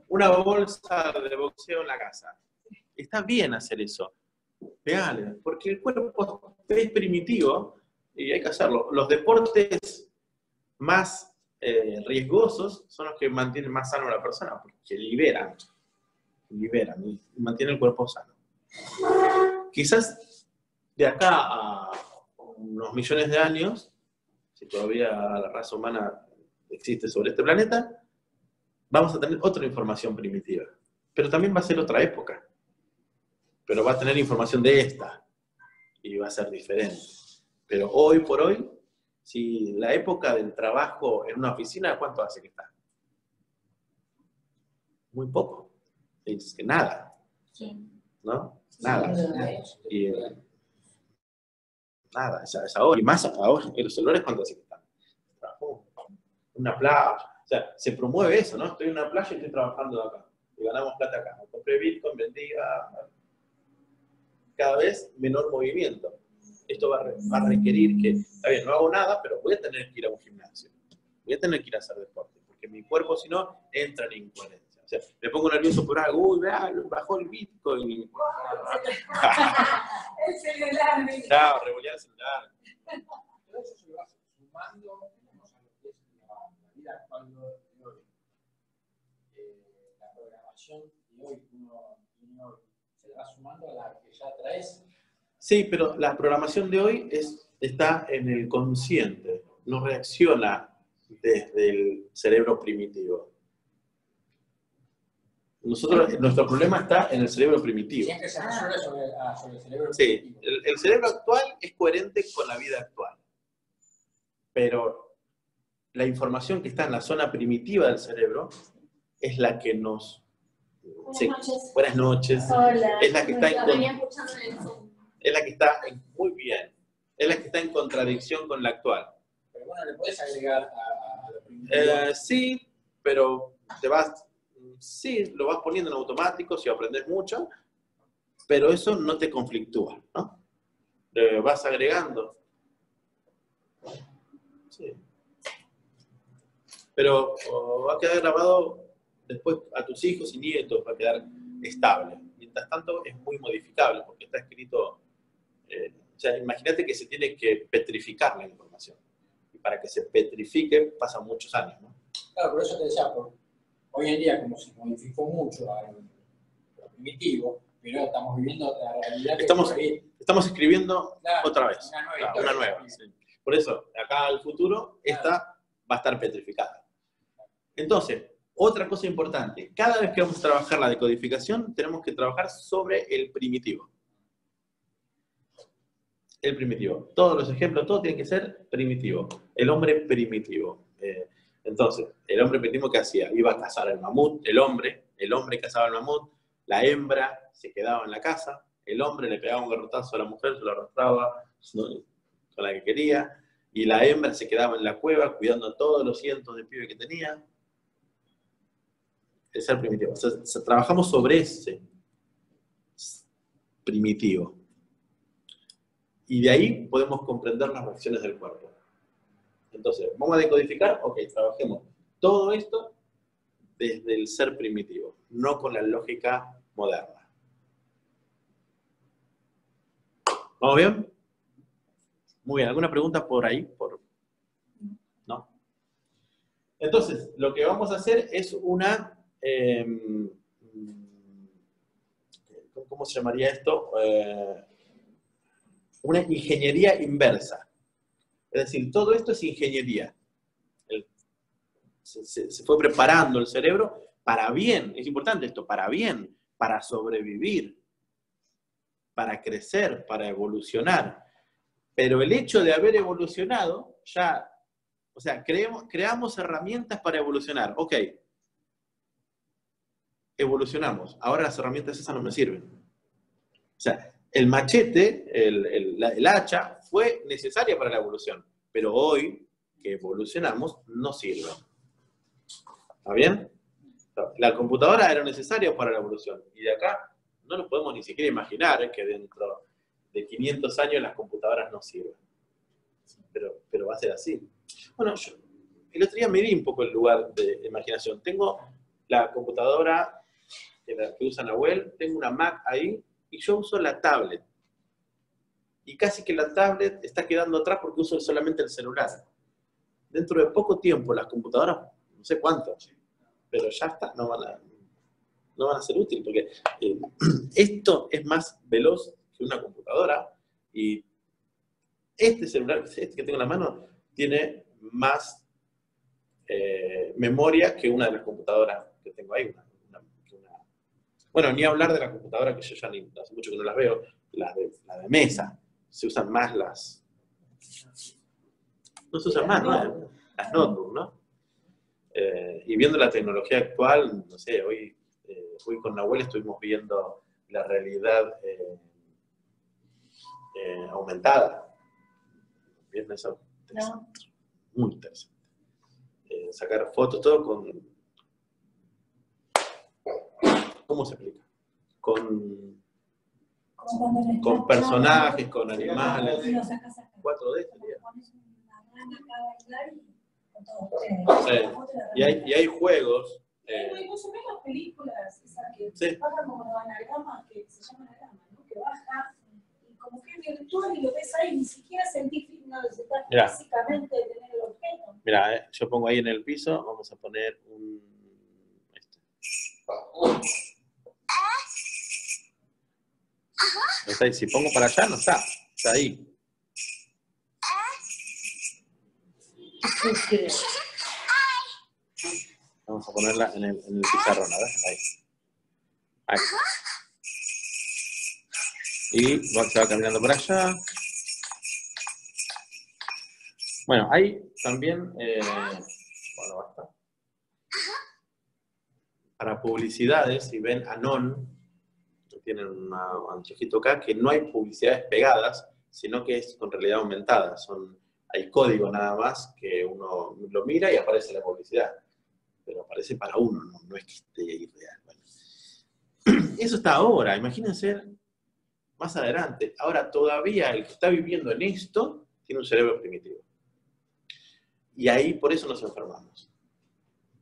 Speaker 1: Una bolsa de boxeo en la casa. Está bien hacer eso. Pegale, porque el cuerpo es primitivo y hay que hacerlo. Los deportes más riesgosos son los que mantienen más sano a la persona, porque liberan, y mantienen el cuerpo sano. Quizás de acá a unos millones de años, si todavía la raza humana existe sobre este planeta, vamos a tener otra información primitiva. Pero también va a ser otra época. Pero va a tener información de esta. Y va a ser diferente. Pero hoy por hoy, si la época del trabajo en una oficina, ¿cuánto hace que está? Muy poco. Es que nada.
Speaker 3: Sí.
Speaker 1: ¿No? Nada. Y, nada, es ahora. Y más ahora, en los celulares, ¿cuánto hace que están? Una playa. O sea, se promueve eso, ¿no? Estoy en una playa y estoy trabajando acá. Y ganamos plata acá. Compré Bitcoin, vendí cada vez menor movimiento. Esto va a requerir que, está bien, no hago nada, pero voy a tener que ir a un gimnasio. Voy a tener que ir a hacer deporte. Porque mi cuerpo, si no, entra en incoherencia. O sea, me pongo nervioso por algo. Uy, vea, bajó el Bitcoin.
Speaker 2: El celular.
Speaker 1: Claro, revolear el celular.
Speaker 6: Todo eso se va sumando, digamos, a lo que es la vida actual de hoy. La programación de hoy, uno se va sumando a la que ya traes.
Speaker 1: Sí, pero la programación de hoy está en el consciente, no reacciona desde el cerebro primitivo. Nuestro problema está en el cerebro primitivo.
Speaker 6: Siempre se resuelve sobre el cerebro.
Speaker 1: Sí, el cerebro actual es coherente con la vida actual. Pero la información que está en la zona primitiva del cerebro es la que nos... Buenas noches.
Speaker 2: Hola.
Speaker 1: Es la que está
Speaker 2: escuchando en el Zoom.
Speaker 1: es la que está muy bien. Es la que está en contradicción con la actual.
Speaker 6: Pero bueno, le puedes agregar a lo primitivo.
Speaker 1: Sí, pero sí, lo vas poniendo en automático si aprendes mucho, pero eso no te conflictúa, ¿no? Vas agregando. Sí. Pero va a quedar grabado después a tus hijos y nietos, va a quedar estable. Mientras tanto, es muy modificable, porque está escrito... o sea, imagínate que se tiene que petrificar la información. Y para que se petrifique pasan muchos años, ¿no?
Speaker 6: Claro, por eso te decía, hoy en día, como se modificó mucho a lo primitivo, pero estamos viviendo la realidad que
Speaker 1: Estamos escribiendo otra vez.
Speaker 6: Una
Speaker 1: nueva. Sí. Por eso, acá al futuro, esta va a estar petrificada. Entonces, otra cosa importante, cada vez que vamos a trabajar la decodificación, tenemos que trabajar sobre el primitivo. El primitivo. Todos los ejemplos, todo tiene que ser primitivo. El hombre primitivo. Entonces, el hombre primitivo, ¿qué hacía? Iba a cazar el mamut, el hombre cazaba el mamut, la hembra se quedaba en la casa, el hombre le pegaba un garrotazo a la mujer, se lo arrastraba con la que quería, y la hembra se quedaba en la cueva cuidando a todos los cientos de pibes que tenía. Es el primitivo. O sea, trabajamos sobre ese primitivo. Y de ahí podemos comprender las reacciones del cuerpo. Entonces, vamos a decodificar, ok, trabajemos todo esto desde el ser primitivo, no con la lógica moderna. ¿Vamos bien? Muy bien, ¿alguna pregunta por ahí? ¿No? Entonces, lo que vamos a hacer es una... ¿cómo se llamaría esto? Una ingeniería inversa. Es decir, todo esto es ingeniería. Se fue preparando el cerebro para bien, es importante esto, para bien, para sobrevivir, para crecer, para evolucionar. Pero el hecho de haber evolucionado, ya, o sea, creamos herramientas para evolucionar. Ok, evolucionamos, ahora las herramientas esas no me sirven. O sea, el machete, el hacha, fue necesaria para la evolución, pero hoy que evolucionamos no sirve. ¿Está bien? La computadora era necesaria para la evolución, y de acá no nos podemos ni siquiera imaginar que dentro de 500 años las computadoras no sirven. Pero va a ser así. Bueno, yo el otro día me di un poco el lugar de imaginación. Tengo la computadora que usa Nahuel, tengo una Mac ahí, y yo uso la tablet. Y casi que la tablet está quedando atrás porque uso solamente el celular. dentro de poco tiempo las computadoras, no sé cuánto, pero ya está, no van a ser útiles, porque esto es más veloz que una computadora, y este celular, este que tengo en la mano, tiene más memoria que una de las computadoras que tengo ahí. Bueno, ni hablar de la computadora, que yo ya hace mucho que no las veo, la de mesa. Se usan más las... No se usan más, ¿no? Las notebooks, ¿no? Y viendo la tecnología actual, no sé, hoy con Nahuel estuvimos viendo la realidad aumentada. ¿Vieron eso?
Speaker 5: No.
Speaker 1: Muy interesante. Sacar fotos, todo con... ¿Cómo se explica? Con personajes, con animales. 4D sería. Sí. Y hay juegos.
Speaker 2: Vos ves las películas, esas que
Speaker 1: Sí.
Speaker 2: bajan como los anagramas, que se llaman anagramas, ¿no? Que baja y como que es virtual y lo ves ahí, ni siquiera sentís físicamente tener el objeto.
Speaker 1: Mira, yo pongo ahí en el piso, vamos a poner un... Está ahí. Si pongo para allá, no está. Está ahí. Vamos a ponerla en el pizarrón, a ver. Ahí. Y se va caminando por allá. Bueno, hay también... bueno, basta. Para publicidades, si ven Anon, tienen un anteojito acá, que no hay publicidades pegadas, sino que es con realidad aumentada. Hay código nada más, que uno lo mira y aparece la publicidad. Pero aparece para uno, no es que esté irreal. Bueno. Eso está ahora, imagínense más adelante. Ahora, todavía el que está viviendo en esto tiene un cerebro primitivo. Y ahí por eso nos enfermamos.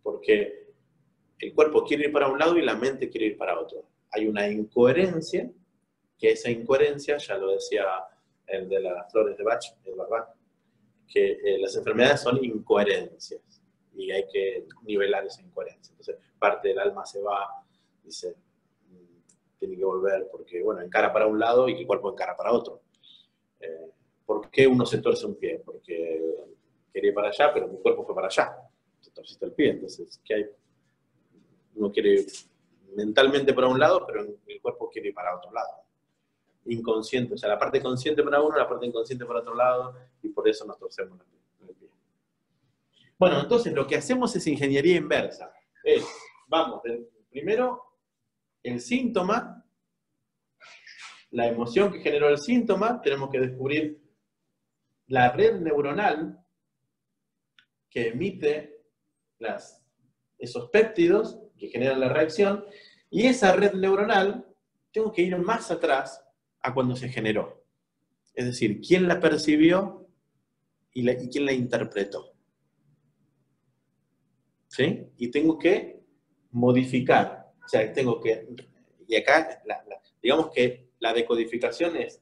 Speaker 1: Porque el cuerpo quiere ir para un lado y la mente quiere ir para otro. Hay una incoherencia, que esa incoherencia, ya lo decía el de las flores de Bach, el Barbach, que las enfermedades son incoherencias y hay que nivelar esa incoherencia. Entonces, parte del alma se va, dice, tiene que volver porque, bueno, encara para un lado y que el cuerpo encara para otro. ¿Por qué uno se tuerce un pie? Porque quería ir para allá, pero mi cuerpo fue para allá. Se torciste el pie, entonces, ¿qué hay? Uno quiere ir mentalmente para un lado, pero el cuerpo quiere ir para otro lado. Inconsciente, o sea, la parte consciente para uno, la parte inconsciente para otro lado, y por eso nos torcemos el pie. Bueno, entonces lo que hacemos es ingeniería inversa. Vamos, primero, el síntoma, la emoción que generó el síntoma, tenemos que descubrir la red neuronal que emite esos péptidos que generan la reacción, y esa red neuronal tengo que ir más atrás a cuando se generó. Es decir, quién la percibió y quién la interpretó. ¿Sí? Y tengo que modificar. O sea, tengo que... Y acá, digamos que la decodificación es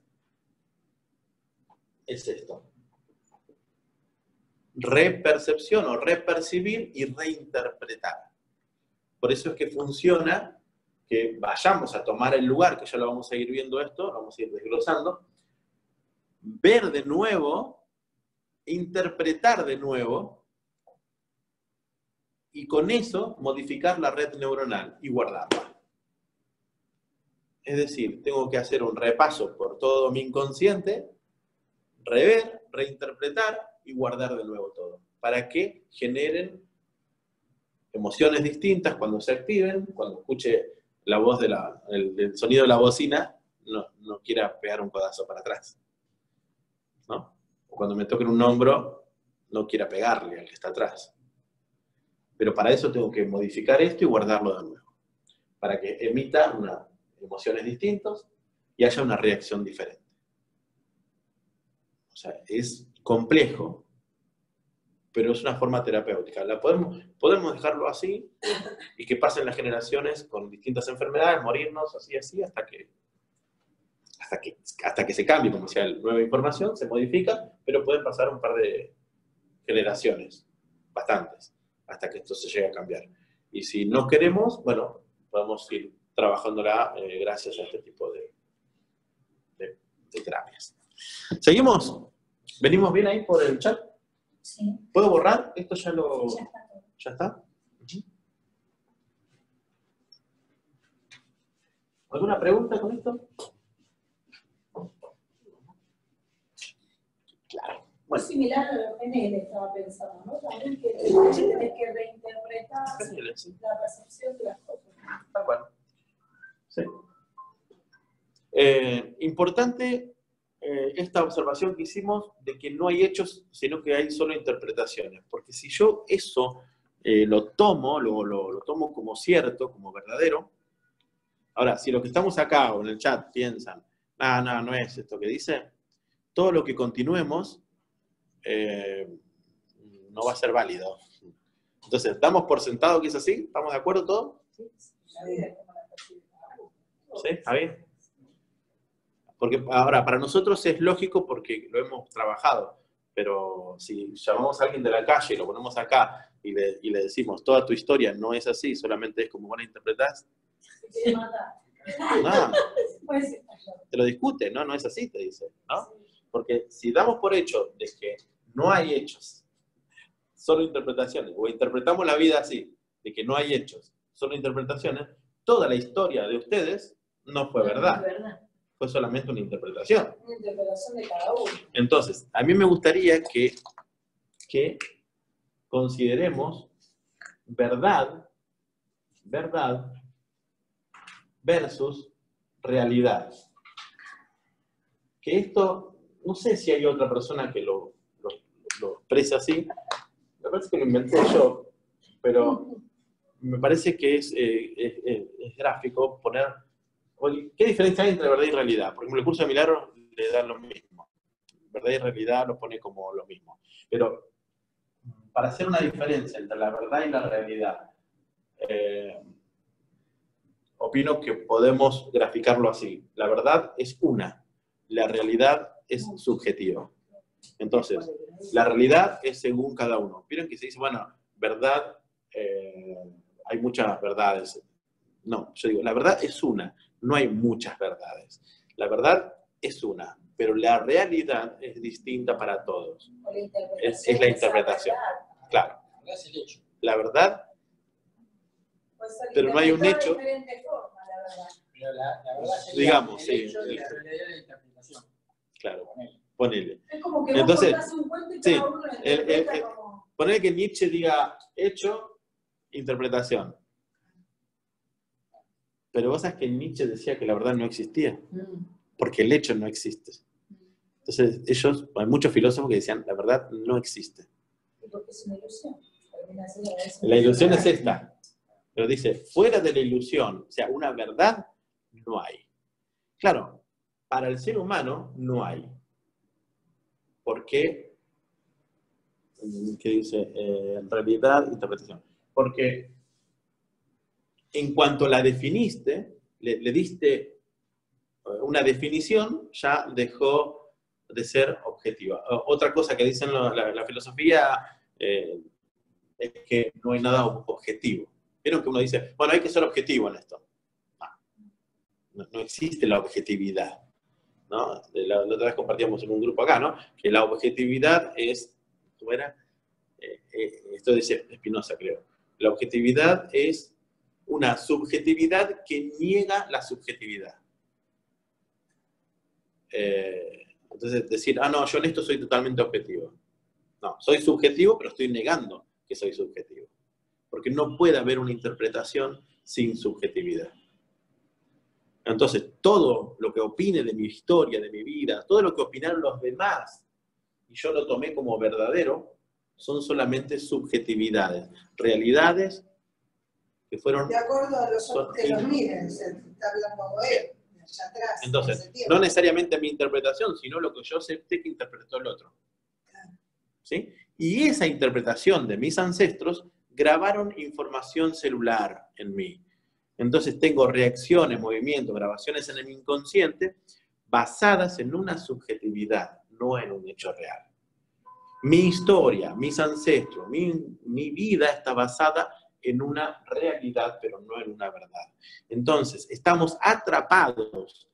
Speaker 1: esto. Repercepción o repercibir y reinterpretar. Por eso es que funciona que vayamos a tomar el lugar, que ya lo vamos a ir viendo esto, lo vamos a ir desglosando, ver de nuevo, interpretar de nuevo, y con eso modificar la red neuronal y guardarla. Es decir, tengo que hacer un repaso por todo mi inconsciente, rever, reinterpretar y guardar de nuevo todo, para que generen emociones distintas cuando se activen, cuando escuche la voz el sonido de la bocina, no quiera pegar un codazo para atrás, ¿no? O cuando me toquen un hombro, no quiera pegarle al que está atrás. Pero para eso tengo que modificar esto y guardarlo de nuevo, para que emita emociones distintas y haya una reacción diferente. O sea, es complejo, pero es una forma terapéutica. Podemos dejarlo así y que pasen las generaciones con distintas enfermedades, morirnos así, hasta que se cambie, como sea nueva información, se modifica, pero pueden pasar un par de generaciones, bastantes, hasta que esto se llegue a cambiar. Y si no queremos, bueno, podemos ir trabajándola gracias a este tipo de terapias. ¿Seguimos? ¿Venimos bien ahí por el chat?
Speaker 3: Sí.
Speaker 1: ¿Puedo borrar? Esto ya lo...
Speaker 3: Sí, ya está todo.
Speaker 1: ¿Ya está? ¿Alguna pregunta con esto? Claro.
Speaker 2: Muy similar a lo que PNL estaba pensando, ¿no? También que tenés que reinterpretar la percepción de las cosas.
Speaker 1: Tal cual. Sí. Importante esta observación que hicimos de que no hay hechos, sino que hay solo interpretaciones. Porque si yo eso lo tomo como cierto, como verdadero. Ahora, si los que estamos acá o en el chat piensan, no es esto que dice, todo lo que continuemos no va a ser válido. Entonces, ¿damos por sentado que es así? ¿Estamos de acuerdo todos? ¿Sí? ¿Está bien? Porque ahora, para nosotros es lógico porque lo hemos trabajado, pero si llamamos a alguien de la calle y lo ponemos acá y le decimos, toda tu historia no es así, solamente es como vos la interpretás, no, te lo discute, no es así, te dice, ¿no? Porque si damos por hecho de que no hay hechos, solo interpretaciones, o interpretamos la vida así, de que no hay hechos, solo interpretaciones, toda la historia de ustedes no fue verdad. Fue solamente una interpretación.
Speaker 2: Una interpretación de cada uno.
Speaker 1: Entonces, a mí me gustaría que consideremos verdad versus realidad. Que esto, no sé si hay otra persona que lo expresa así, me parece que lo inventé yo, pero me parece que es gráfico poner... ¿Qué diferencia hay entre verdad y realidad? Por ejemplo, el curso de milagros le da lo mismo. Verdad y realidad lo pone como lo mismo. Pero para hacer una diferencia entre la verdad y la realidad, opino que podemos graficarlo así. La verdad es una, la realidad es subjetiva. Entonces, la realidad es según cada uno. Vieron que se dice, bueno, verdad, hay muchas verdades. No, yo digo, la verdad es una, no hay muchas verdades. La verdad es una, pero la realidad es distinta para todos. Es la interpretación. Claro. La verdad, pero no hay un hecho.
Speaker 6: Pero la verdad sería
Speaker 1: Digamos,
Speaker 6: el
Speaker 1: sí.
Speaker 6: hecho y la realidad de la interpretación.
Speaker 1: Claro, ponele.
Speaker 2: Es como que vos
Speaker 1: Entonces,
Speaker 2: contás un cuento y
Speaker 1: sí,
Speaker 2: cada uno lo interpreta como...
Speaker 1: ponele que Nietzsche diga hecho, interpretación. Pero vos sabés que Nietzsche decía que la verdad no existía, porque el hecho no existe. Entonces, hay muchos filósofos que decían, la verdad no existe.
Speaker 2: Porque es una ilusión.
Speaker 1: La ilusión es esta. Pero dice, fuera de la ilusión, o sea, una verdad, no hay. Claro, para el ser humano no hay. ¿Por qué? ¿Qué dice? Realidad, interpretación. Porque en cuanto la definiste, le diste una definición, ya dejó de ser objetiva. Otra cosa que dicen la filosofía es que no hay nada objetivo. Vieron que uno dice, bueno, hay que ser objetivo en esto. No existe la objetividad, ¿no? La otra vez compartíamos en un grupo acá, ¿no? Que la objetividad es, ¿cómo era? Esto dice Spinoza, creo. La objetividad es una subjetividad que niega la subjetividad. Entonces decir, no, yo en esto soy totalmente objetivo. No, soy subjetivo, pero estoy negando que soy subjetivo. Porque no puede haber una interpretación sin subjetividad. Entonces, todo lo que opine de mi historia, de mi vida, todo lo que opinaron los demás, y yo lo tomé como verdadero, son solamente subjetividades, realidades que fueron...
Speaker 7: De acuerdo a los ojos que los miren, se está hablando de allá atrás.
Speaker 1: Entonces, no necesariamente mi interpretación, sino lo que yo sé que interpretó el otro. ¿Sí? Y esa interpretación de mis ancestros grabaron información celular en mí. Entonces tengo reacciones, movimientos, grabaciones en el inconsciente basadas en una subjetividad, no en un hecho real. Mi historia, mis ancestros, mi vida está basada en una realidad, pero no en una verdad. Entonces, estamos atrapados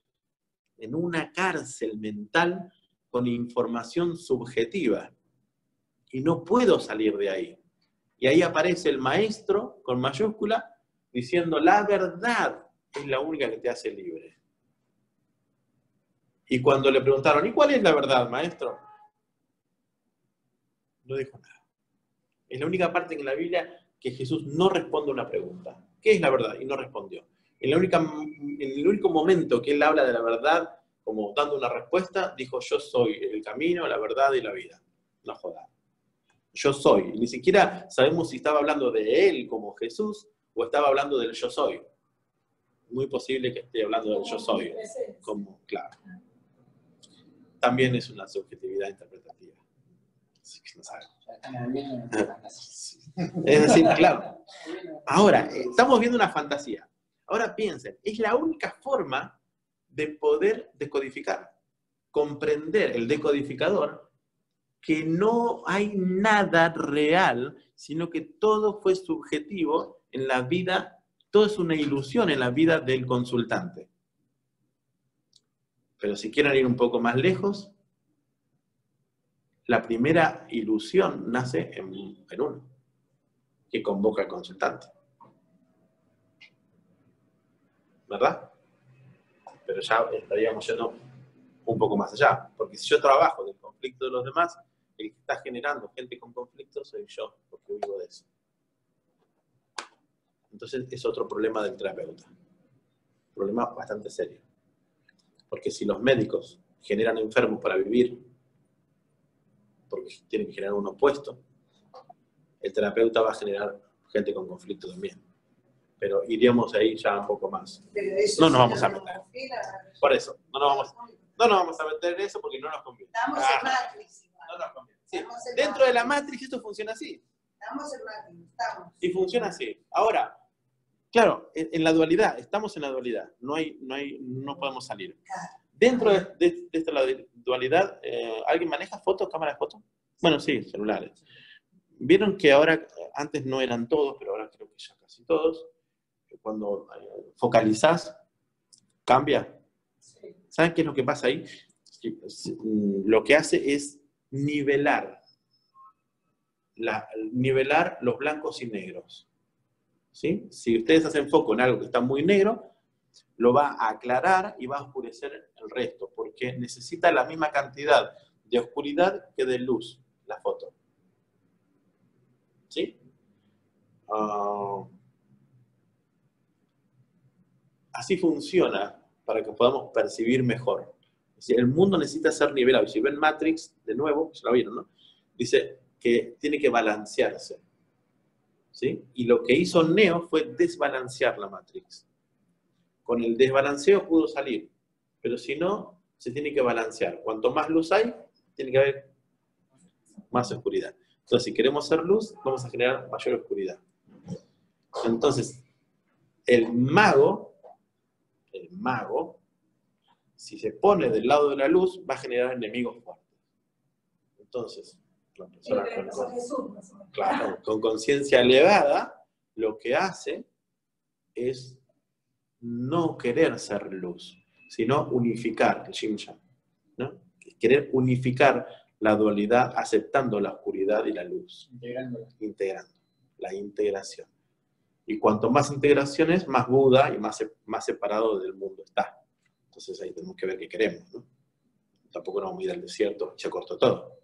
Speaker 1: en una cárcel mental con información subjetiva. Y no puedo salir de ahí. Y ahí aparece el maestro, con mayúscula, diciendo, la verdad es la única que te hace libre. Y cuando le preguntaron, ¿y cuál es la verdad, maestro? No dijo nada. Es la única parte en la Biblia que Jesús no responde una pregunta. ¿Qué es la verdad? Y no respondió. En el único momento que él habla de la verdad, como dando una respuesta, dijo, yo soy el camino, la verdad y la vida. No jodas. Yo soy. Y ni siquiera sabemos si estaba hablando de él como Jesús o estaba hablando del yo soy. Muy posible que esté hablando del yo soy. Como, claro. También es una subjetividad interpretativa. Así que no sabemos. Es decir, claro. Ahora, estamos viendo una fantasía. Ahora piensen, es la única forma de poder decodificar. Comprender el decodificador que no hay nada real, sino que todo fue subjetivo en la vida, todo es una ilusión en la vida del consultante. Pero si quieren ir un poco más lejos, la primera ilusión nace en uno, que convoca al consultante. ¿Verdad? Pero ya estaríamos yendo un poco más allá, porque si yo trabajo del conflicto de los demás, el que está generando gente con conflicto soy yo, porque vivo de eso. Entonces es otro problema del terapeuta. Un problema bastante serio. Porque si los médicos generan enfermos para vivir, porque tienen que generar un opuesto, el terapeuta va a generar gente con conflicto también. Pero iríamos ahí ya un poco más. No nos vamos a meter. Por eso, no nos vamos a meter en eso porque no nos conviene.
Speaker 7: Estamos en Matrix.
Speaker 1: No nos conviene. Sí. Dentro de la Matrix esto funciona así.
Speaker 7: Estamos en Matrix, estamos.
Speaker 1: Y funciona así. Ahora, claro, en la dualidad, estamos en la dualidad. No podemos salir. Dentro de esta dualidad, ¿alguien maneja fotos, cámara de fotos? Bueno, sí, celulares. Vieron que ahora, antes no eran todos, pero ahora creo que ya casi todos, cuando focalizás, cambia. ¿Saben qué es lo que pasa ahí? Lo que hace es nivelar los blancos y negros. ¿Sí? Si ustedes hacen foco en algo que está muy negro, lo va a aclarar y va a oscurecer el resto, porque necesita la misma cantidad de oscuridad que de luz, la foto. ¿Sí? Así funciona para que podamos percibir mejor. Es decir, el mundo necesita ser nivelado. Si ven Matrix, de nuevo, se lo vieron, ¿no? Dice que tiene que balancearse. ¿Sí? Y lo que hizo Neo fue desbalancear la Matrix. Con el desbalanceo pudo salir, pero si no, se tiene que balancear. Cuanto más luz hay, tiene que haber más oscuridad. Entonces, si queremos ser luz, vamos a generar mayor oscuridad. Entonces, el mago, si se pone del lado de la luz, va a generar enemigos fuertes. Entonces, la persona con conciencia elevada, lo que hace es no querer ser luz, sino unificar, el yin yang, ¿no? Querer unificar la dualidad aceptando la oscuridad y la luz. Integrando. La integración. Y cuanto más integración es, más Buda y más separado del mundo está. Entonces ahí tenemos que ver qué queremos, ¿no? Tampoco nos vamos a ir al desierto, se cortó todo.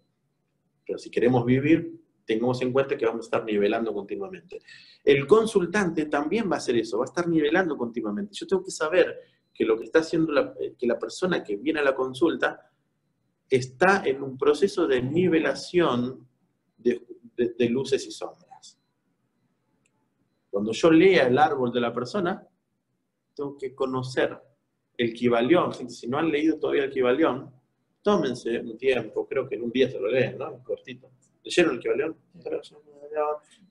Speaker 1: Pero si queremos vivir, tengamos en cuenta que vamos a estar nivelando continuamente. El consultante también va a hacer eso, va a estar nivelando continuamente. Yo tengo que saber que lo que está haciendo que la persona que viene a la consulta está en un proceso de nivelación de luces y sombras. Cuando yo lea el árbol de la persona, tengo que conocer el Kybalión. Si no han leído todavía el Kybalión, tómense un tiempo, creo que en un día se lo leen, ¿no? Cortito. ¿Leyeron el Kybalión?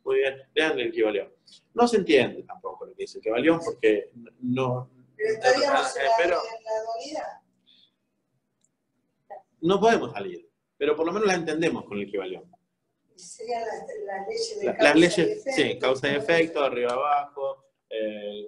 Speaker 1: Muy bien, lean el Kybalión. No se entiende tampoco lo que dice el Kybalión porque no...
Speaker 7: Pero estaríamos en la dualidad.
Speaker 1: No podemos salir. pero por lo menos la entendemos con el Kybalión.
Speaker 7: Serían las leyes de
Speaker 1: Las
Speaker 7: causa y
Speaker 1: leyes,
Speaker 7: efecto.
Speaker 1: sí, causa y efecto, arriba abajo,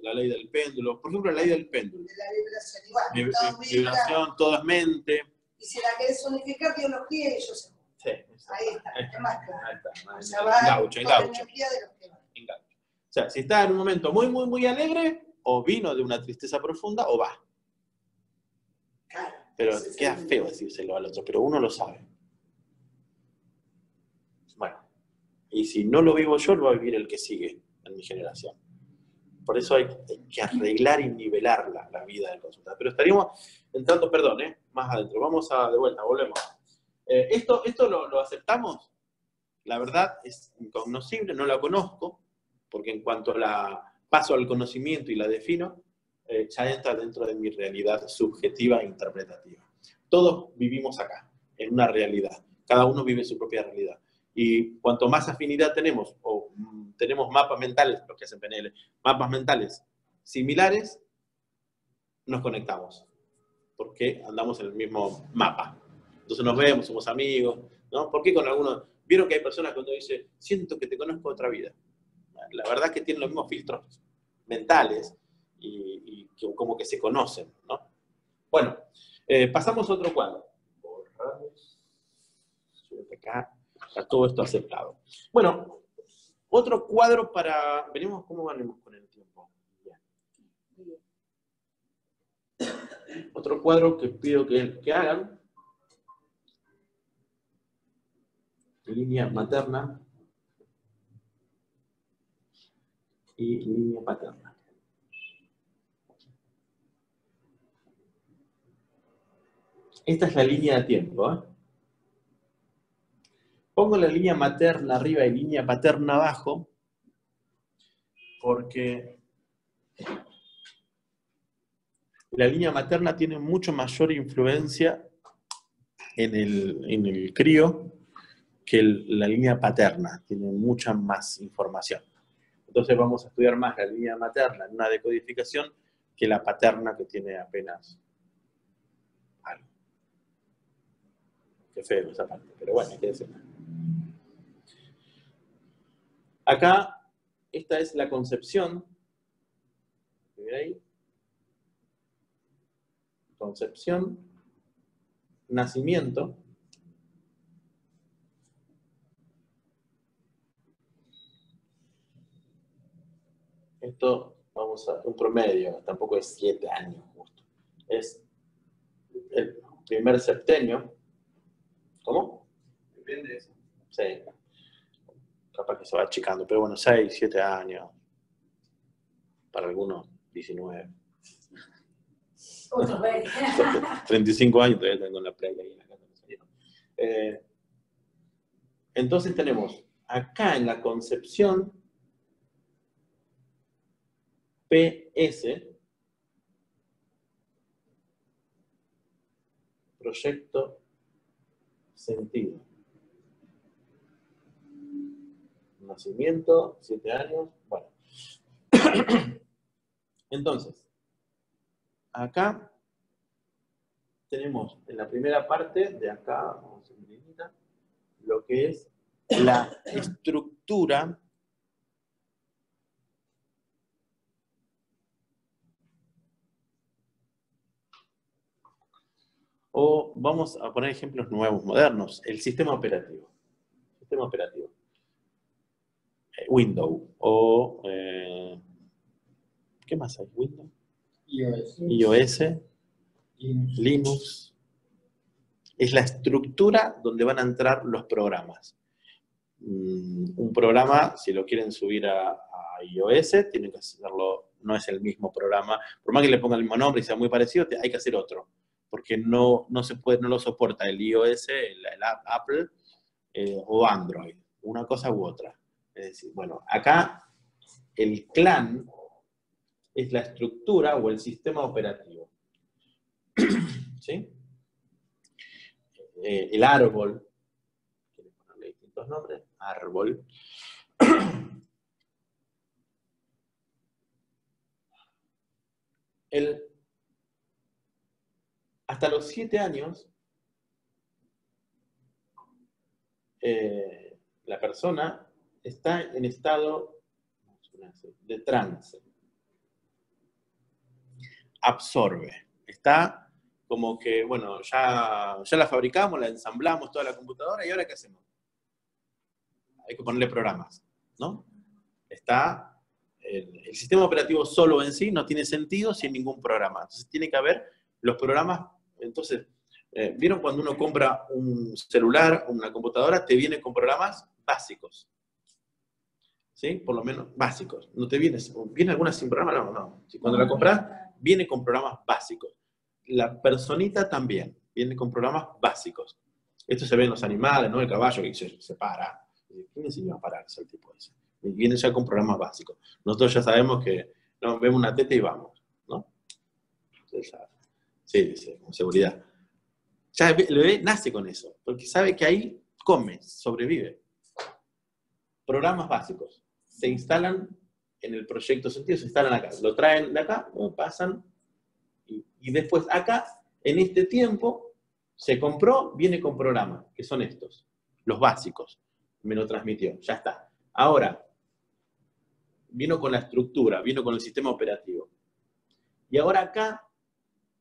Speaker 1: la ley del péndulo. Por ejemplo, la ley del péndulo.
Speaker 7: De la vibración, igual, todo vibra.
Speaker 1: Vibración, todo es mente.
Speaker 7: Y si la querés unificar, biología y ellos se juntan.
Speaker 1: Sí,
Speaker 7: Ahí está, es más claro.
Speaker 1: Ahí está,
Speaker 7: O sea, va
Speaker 1: en gaucho.
Speaker 7: con la energía de los que van.
Speaker 1: En gaucho. O sea, si está en un momento muy, muy, muy alegre, o vino de una tristeza profunda, o va.
Speaker 7: Claro.
Speaker 1: Pero
Speaker 7: Ese es
Speaker 1: queda
Speaker 7: el-
Speaker 1: feo decírselo al otro, pero uno lo sabe. Bueno, y si no lo vivo yo, lo va a vivir el que sigue en mi generación. Por eso hay que arreglar y nivelar la vida del consultante. Pero estaríamos entrando, perdón, más adentro. Vamos de vuelta, volvemos. ¿Esto lo aceptamos? La verdad es incognoscible, no la conozco, porque en cuanto la paso al conocimiento y la defino, ya entra dentro de mi realidad subjetiva e interpretativa. Todos vivimos acá, en una realidad. Cada uno vive su propia realidad. Y cuanto más afinidad tenemos, o tenemos mapas mentales, los que hacen PNL, mapas mentales similares, nos conectamos. Porque andamos en el mismo mapa. Entonces nos vemos, somos amigos, ¿no? ¿Por qué con algunos? Vieron que hay personas cuando dicen, siento que te conozco de otra vida. La verdad es que tienen los mismos filtros mentales y que como que se conocen, ¿no? Bueno, pasamos a otro cuadro. Borramos. Súbete acá. Está todo esto aceptado. Bueno, otro cuadro para... Venimos, ¿cómo venimos con el tiempo? Bien. Otro cuadro que pido que hagan. Línea materna y línea paterna. Esta es la línea de tiempo, ¿eh? Pongo la línea materna arriba y línea paterna abajo, porque la línea materna tiene mucho mayor influencia en el crío que la línea paterna, tiene mucha más información. Entonces vamos a estudiar más la línea materna en una decodificación que la paterna, que tiene apenas algo. Qué feo esa parte, pero bueno, hay que decirlo. Acá, esta es la concepción. ¿Ven ahí? Concepción, nacimiento. Esto, vamos a un promedio, tampoco es 7 años justo. Es el primer septenio. ¿Cómo?
Speaker 4: Depende de eso.
Speaker 1: Sí. Capaz que se va achicando, pero bueno, 6, 7 años. Para algunos, 19.
Speaker 3: Otros 20.
Speaker 1: 35 años todavía tengo en la playa ahí en la casa. Entonces tenemos acá en la concepción PS, proyecto sentido. Nacimiento, 7 años, bueno. Entonces, acá tenemos en la primera parte, de acá, vamos a hacer lo que es la estructura o vamos a poner ejemplos nuevos, modernos, el sistema operativo. Sistema operativo. Windows o... ¿qué más hay? Windows. iOS. Linux. Es la estructura donde van a entrar los programas. Un programa, si lo quieren subir a iOS, tienen que hacerlo, no es el mismo programa. Por más que le pongan el mismo nombre y sea muy parecido, hay que hacer otro. Porque no lo soporta el iOS, el Apple o Android. Una cosa u otra. Es decir, bueno, acá el clan es la estructura o el sistema operativo. ¿Sí? El árbol, quiero ponerle distintos nombres, árbol. Hasta los 7 años, la persona está en estado de trance. Absorbe. Está como que, bueno, ya la fabricamos, la ensamblamos toda la computadora, ¿y ahora qué hacemos? Hay que ponerle programas, ¿no? Está el sistema operativo solo en sí no tiene sentido sin ningún programa. Entonces tiene que haber los programas. Entonces, ¿vieron cuando uno compra un celular, una computadora, te viene con programas básicos? ¿Sí? Por lo menos básicos. ¿No te viene alguna sin programa? No, no. Cuando la compras, viene con programas básicos. La personita también viene con programas básicos. Esto se ve en los animales, ¿no? El caballo que se para. ¿Quién enseñó a pararse el tipo ese? Viene ya con programas básicos. Nosotros ya sabemos que no, vemos una teta y vamos, ¿no? Sí, con seguridad. Ya el bebé nace con eso, porque sabe que ahí come, sobrevive. Programas básicos. Se instalan en el proyecto sentido, se instalan acá. Lo traen de acá, pasan, y después acá, en este tiempo, se compró, viene con programas, que son estos, los básicos. Me lo transmitió, ya está. Ahora, vino con la estructura, vino con el sistema operativo. Y ahora acá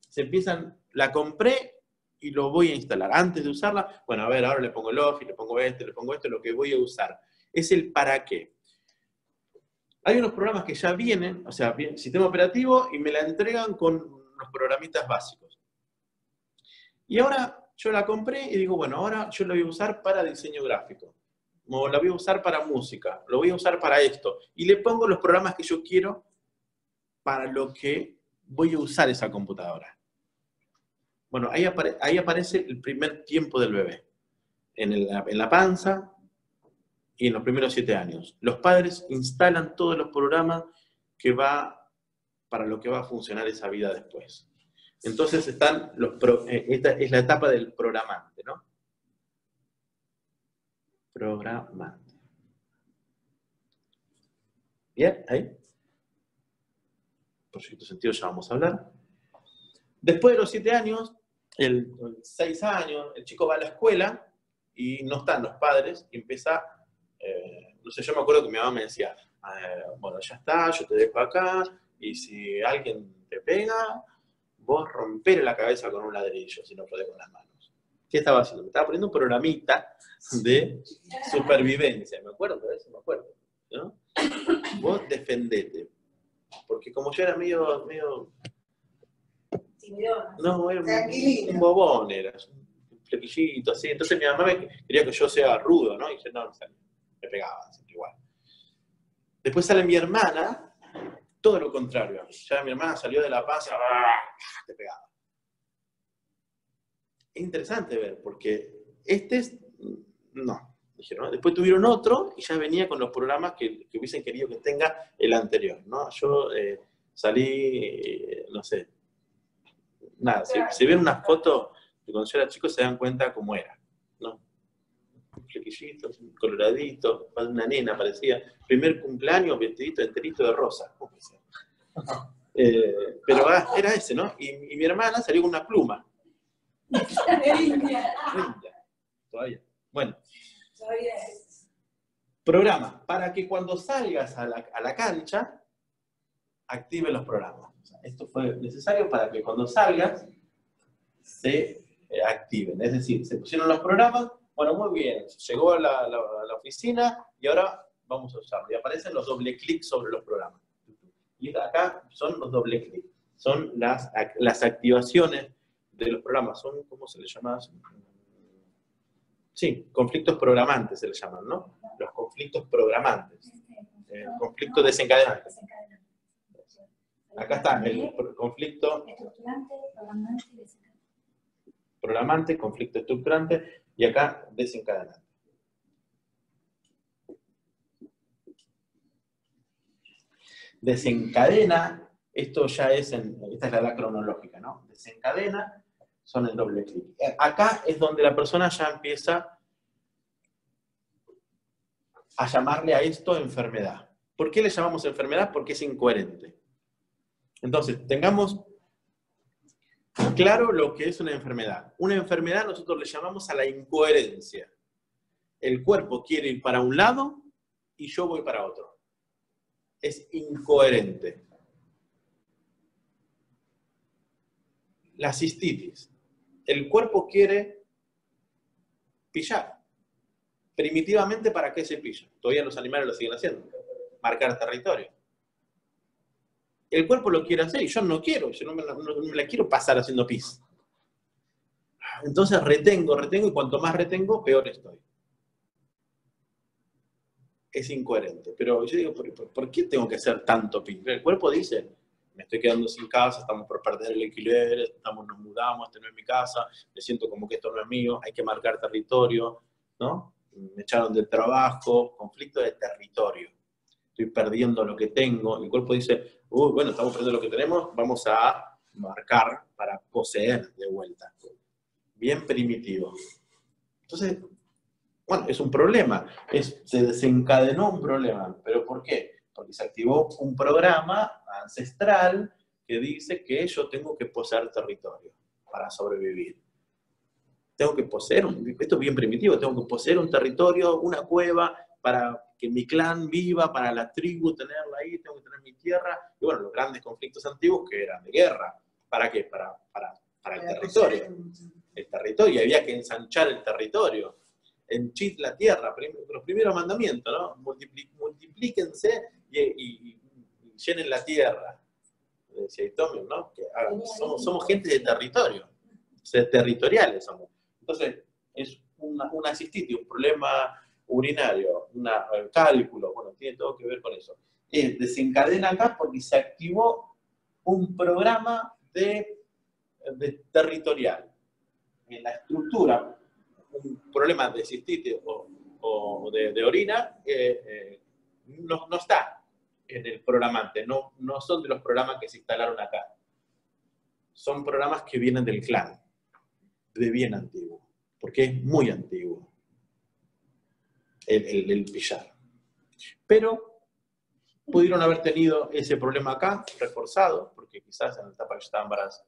Speaker 1: se empiezan, la compré y lo voy a instalar. Antes de usarla, bueno, a ver, ahora le pongo el Office, le pongo esto, lo que voy a usar. Es el para qué. Hay unos programas que ya vienen, o sea, sistema operativo, y me la entregan con los programitas básicos. Y ahora yo la compré y digo, bueno, ahora yo la voy a usar para diseño gráfico. O la voy a usar para música, lo voy a usar para esto. Y le pongo los programas que yo quiero para lo que voy a usar esa computadora. Bueno, ahí aparece el primer tiempo del bebé. En la panza y en los primeros 7 años. Los padres instalan todos los programas para lo que va a funcionar esa vida después. Entonces están esta es la etapa del programante, ¿no? Programante. Bien, ahí. Por cierto sentido ya vamos a hablar. Después de los 7 años, 6 años, el chico va a la escuela y no están los padres y empieza, no sé, yo me acuerdo que mi mamá me decía, bueno, ya está, yo te dejo acá y si alguien te pega, vos rompele la cabeza con un ladrillo si no podés con las manos. ¿Qué estaba haciendo? Me estaba poniendo un programita de supervivencia. Me acuerdo de eso, me acuerdo, ¿no? Vos defendete. Porque como yo era medio no, era un bobón, era un flequillito, así. Entonces mi mamá quería que yo sea rudo, ¿no? Y yo no, me pegaba, siempre igual. Después sale mi hermana, todo lo contrario a mí. Ya mi hermana salió de la panza, te pegaba. Es interesante ver, porque no. Dijeron, ¿no? Después tuvieron otro y ya venía con los programas que hubiesen querido que tenga el anterior, ¿no? Yo salí, no sé, nada, si ven una foto de cuando yo era chico se dan cuenta cómo era, ¿no? Un flequillito, un coloradito, una nena parecía, primer cumpleaños, vestidito enterito de rosa. Pero era ese, ¿no? Y mi hermana salió con una pluma. Todavía. Bueno. Programa, para que cuando salgas a la cancha, active los programas. O sea, esto fue necesario para que cuando salgas, se activen. Es decir, se pusieron los programas, bueno, muy bien, llegó a la oficina y ahora vamos a usarlo. Y aparecen los doble clics sobre los programas. Y acá son los doble clics. Son las activaciones de los programas. Son, ¿cómo se les llama? Sí, conflictos programantes se les llaman, ¿no? Los conflictos programantes. Conflictos desencadenantes. Acá está el conflicto programante, conflicto estructurante, y acá desencadenante. Desencadena, esto ya esta es la edad cronológica, ¿no? Desencadena son el doble clic. Acá es donde la persona ya empieza a llamarle a esto enfermedad. ¿Por qué le llamamos enfermedad? Porque es incoherente. Entonces, tengamos claro lo que es una enfermedad. Una enfermedad nosotros le llamamos a la incoherencia. El cuerpo quiere ir para un lado y yo voy para otro. Es incoherente. La cistitis. El cuerpo quiere pillar. Primitivamente, ¿para qué se pilla? Todavía los animales lo siguen haciendo. Marcar territorio. El cuerpo lo quiere hacer y yo no quiero. Yo no me la quiero pasar haciendo pis. Entonces retengo y cuanto más retengo, peor estoy. Es incoherente. Pero yo digo, ¿por qué tengo que hacer tanto pis? El cuerpo dice, me estoy quedando sin casa, estamos por perder el equilibrio, nos mudamos, esta no es mi casa, me siento como que esto no es mío, hay que marcar territorio, ¿no? Me echaron del trabajo, conflicto de territorio. Estoy perdiendo lo que tengo. El cuerpo dice, bueno, estamos perdiendo lo que tenemos, vamos a marcar para poseer de vuelta. Bien primitivo. Entonces, bueno, es un problema. Se desencadenó un problema. ¿Pero por qué? Porque se activó un programa ancestral que dice que yo tengo que poseer territorio para sobrevivir. Tengo que poseer, esto es bien primitivo, tengo que poseer un territorio, una cueva, para que mi clan viva, para la tribu tenerla ahí, tengo que tener mi tierra. Y bueno, los grandes conflictos antiguos que eran de guerra. ¿Para qué? Para el territorio. El territorio, y había que ensanchar el territorio. Henchid la tierra, los primeros mandamientos, ¿no? Multiplíquense y llenen la tierra. Decía Itomen, ¿no? Que somos gente de territorio. Territoriales somos. Entonces, es una cistitis, un problema urinario, un cálculo, bueno, tiene todo que ver con eso. Desencadena acá porque se activó un programa de territorial. En la estructura, un problema de cistitis o de orina no está en el programante, no son de los programas que se instalaron acá. Son programas que vienen del clan, de bien antiguo, porque es muy antiguo el pillar. Pero pudieron haber tenido ese problema acá, reforzado, porque quizás en la etapa que estaba embarazada,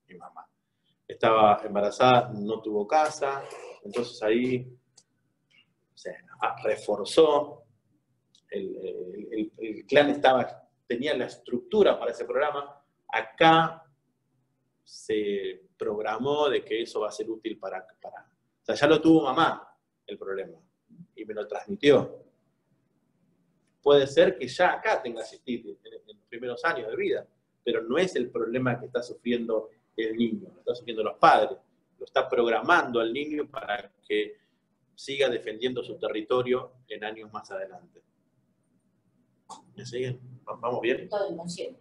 Speaker 1: mi mamá estaba embarazada, no tuvo casa, entonces ahí se reforzó, el clan tenía la estructura para ese programa, acá se programó de que eso va a ser útil para o sea, ya lo tuvo mamá el problema y me lo transmitió. Puede ser que ya acá tenga cistitis en los primeros años de vida, pero no es el problema que está sufriendo el niño, lo está sufriendo los padres, lo está programando al niño para que siga defendiendo su territorio en años más adelante. ¿Me siguen? ¿Vamos bien?
Speaker 5: Todo inconsciente.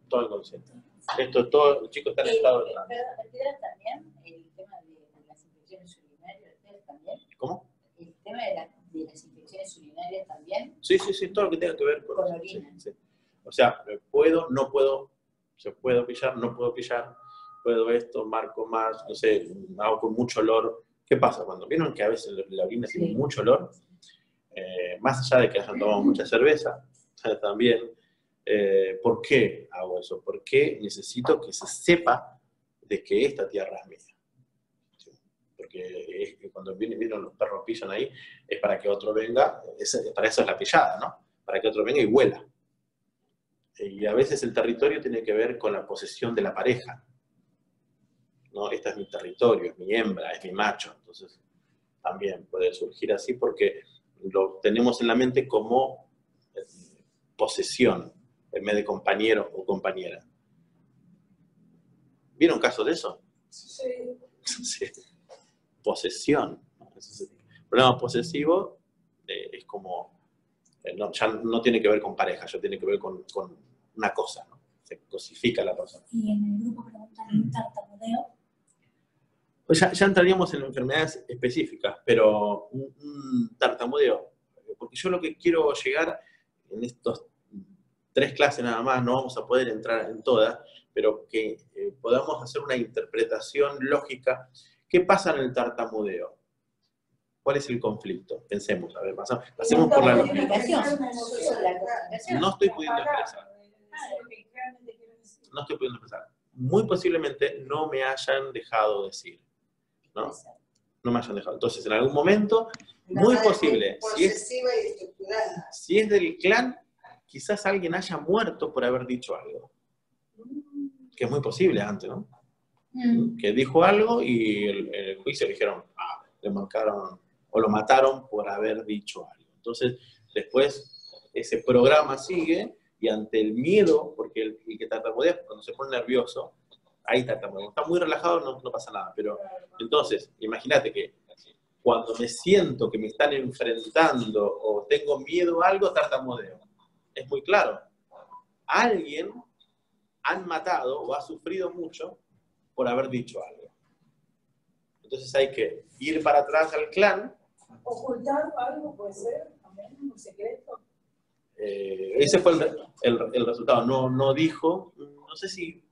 Speaker 1: Todo inconsciente. Esto todo, el chico está en estado de trance.
Speaker 5: ¿Ustedes también el tema de las infecciones urinarias? ¿Ustedes también?
Speaker 1: ¿Cómo?
Speaker 5: ¿El tema de las infecciones urinarias también?
Speaker 1: Sí, todo lo que tenga que ver con
Speaker 5: orina.
Speaker 1: Sí. O sea, puedo, no puedo, se puedo pillar, no puedo pillar, puedo esto, marco más, no sé, hago con mucho olor. ¿Qué pasa? Cuando vieron que a veces la orina tiene mucho olor, más allá de que hayan tomado mucha cerveza, también, ¿por qué hago eso? Porque necesito que se sepa de que esta tierra es mía. ¿Sí? Porque cuando vienen los perros pillan ahí, es para que otro venga, para eso es la pillada, ¿no? Para que otro venga y huela. Y a veces el territorio tiene que ver con la posesión de la pareja. ¿No? Este es mi territorio, es mi hembra, es mi macho. Entonces, también puede surgir así porque lo tenemos en la mente como posesión, en vez de compañero o compañera. ¿Vieron casos de eso?
Speaker 2: Sí.
Speaker 1: Sí. Posesión. El problema posesivo es como, ya no tiene que ver con pareja, ya tiene que ver con una cosa, ¿no? Se cosifica la persona.
Speaker 3: Y en el grupo preguntan un tartamudeo.
Speaker 1: Pues ya entraríamos en enfermedades específicas, pero un tartamudeo, porque yo lo que quiero llegar en estos 3 clases nada más, no vamos a poder entrar en todas, pero que podamos hacer una interpretación lógica. ¿Qué pasa en el tartamudeo? ¿Cuál es el conflicto? Pensemos, a ver, pasemos por la
Speaker 5: comunicación.
Speaker 1: No estoy pudiendo expresar. No estoy pudiendo expresar. Muy posiblemente no me hayan dejado decir. ¿No? no me hayan dejado. Entonces, en algún momento, muy posible,
Speaker 7: posesiva y estructurada.
Speaker 1: si es del clan, quizás alguien haya muerto por haber dicho algo. Que es muy posible antes, ¿no? Que dijo algo y en el juicio le dijeron, le marcaron o lo mataron por haber dicho algo. Entonces, después ese programa sigue y ante el miedo, porque el que tartamudea, cuando se pone nervioso, ahí tartamudea. Está muy relajado, no pasa nada. Pero entonces, imagínate que cuando me siento que me están enfrentando o tengo miedo a algo, tartamudeo. Es muy claro. Alguien han matado o ha sufrido mucho por haber dicho algo. Entonces hay que ir para atrás al clan.
Speaker 2: Ocultar algo puede ser también un secreto.
Speaker 1: Ese fue el resultado. No dijo, no sé si